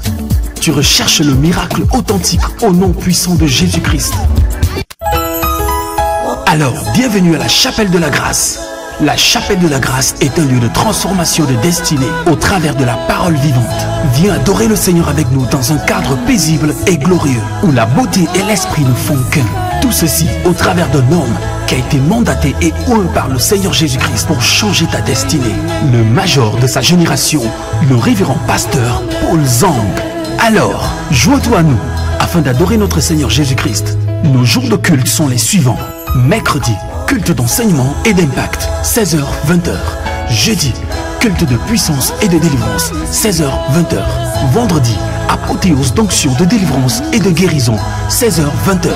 Tu recherches le miracle authentique au nom puissant de Jésus-Christ. Alors, bienvenue à la chapelle de la grâce. La chapelle de la grâce est un lieu de transformation de destinée au travers de la parole vivante. Viens adorer le Seigneur avec nous dans un cadre paisible et glorieux où la beauté et l'esprit ne font qu'un. Tout ceci au travers d'un homme qui a été mandaté et oint par le Seigneur Jésus-Christ pour changer ta destinée. Le major de sa génération, le révérend pasteur Paul Zhang. Alors, joins-toi à nous afin d'adorer notre Seigneur Jésus-Christ. Nos jours de culte sont les suivants. Mercredi, culte d'enseignement et d'impact, 16h-20h. Jeudi, culte de puissance et de délivrance, 16h-20h. Vendredi, apothéose d'onction de délivrance et de guérison, 16h-20h.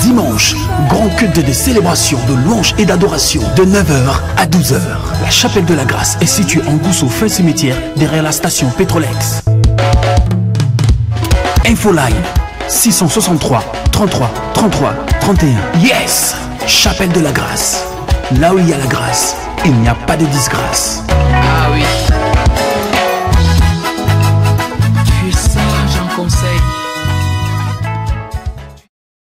Dimanche, grand culte de célébration, de louange et d'adoration, de 9h à 12h. La chapelle de la grâce est située en Gousso, fin cimetière, derrière la station Petrolex. Infoline 663 33 33 31. Yes! Chapelle de la grâce. Là où il y a la grâce, il n'y a pas de disgrâce. Ah oui.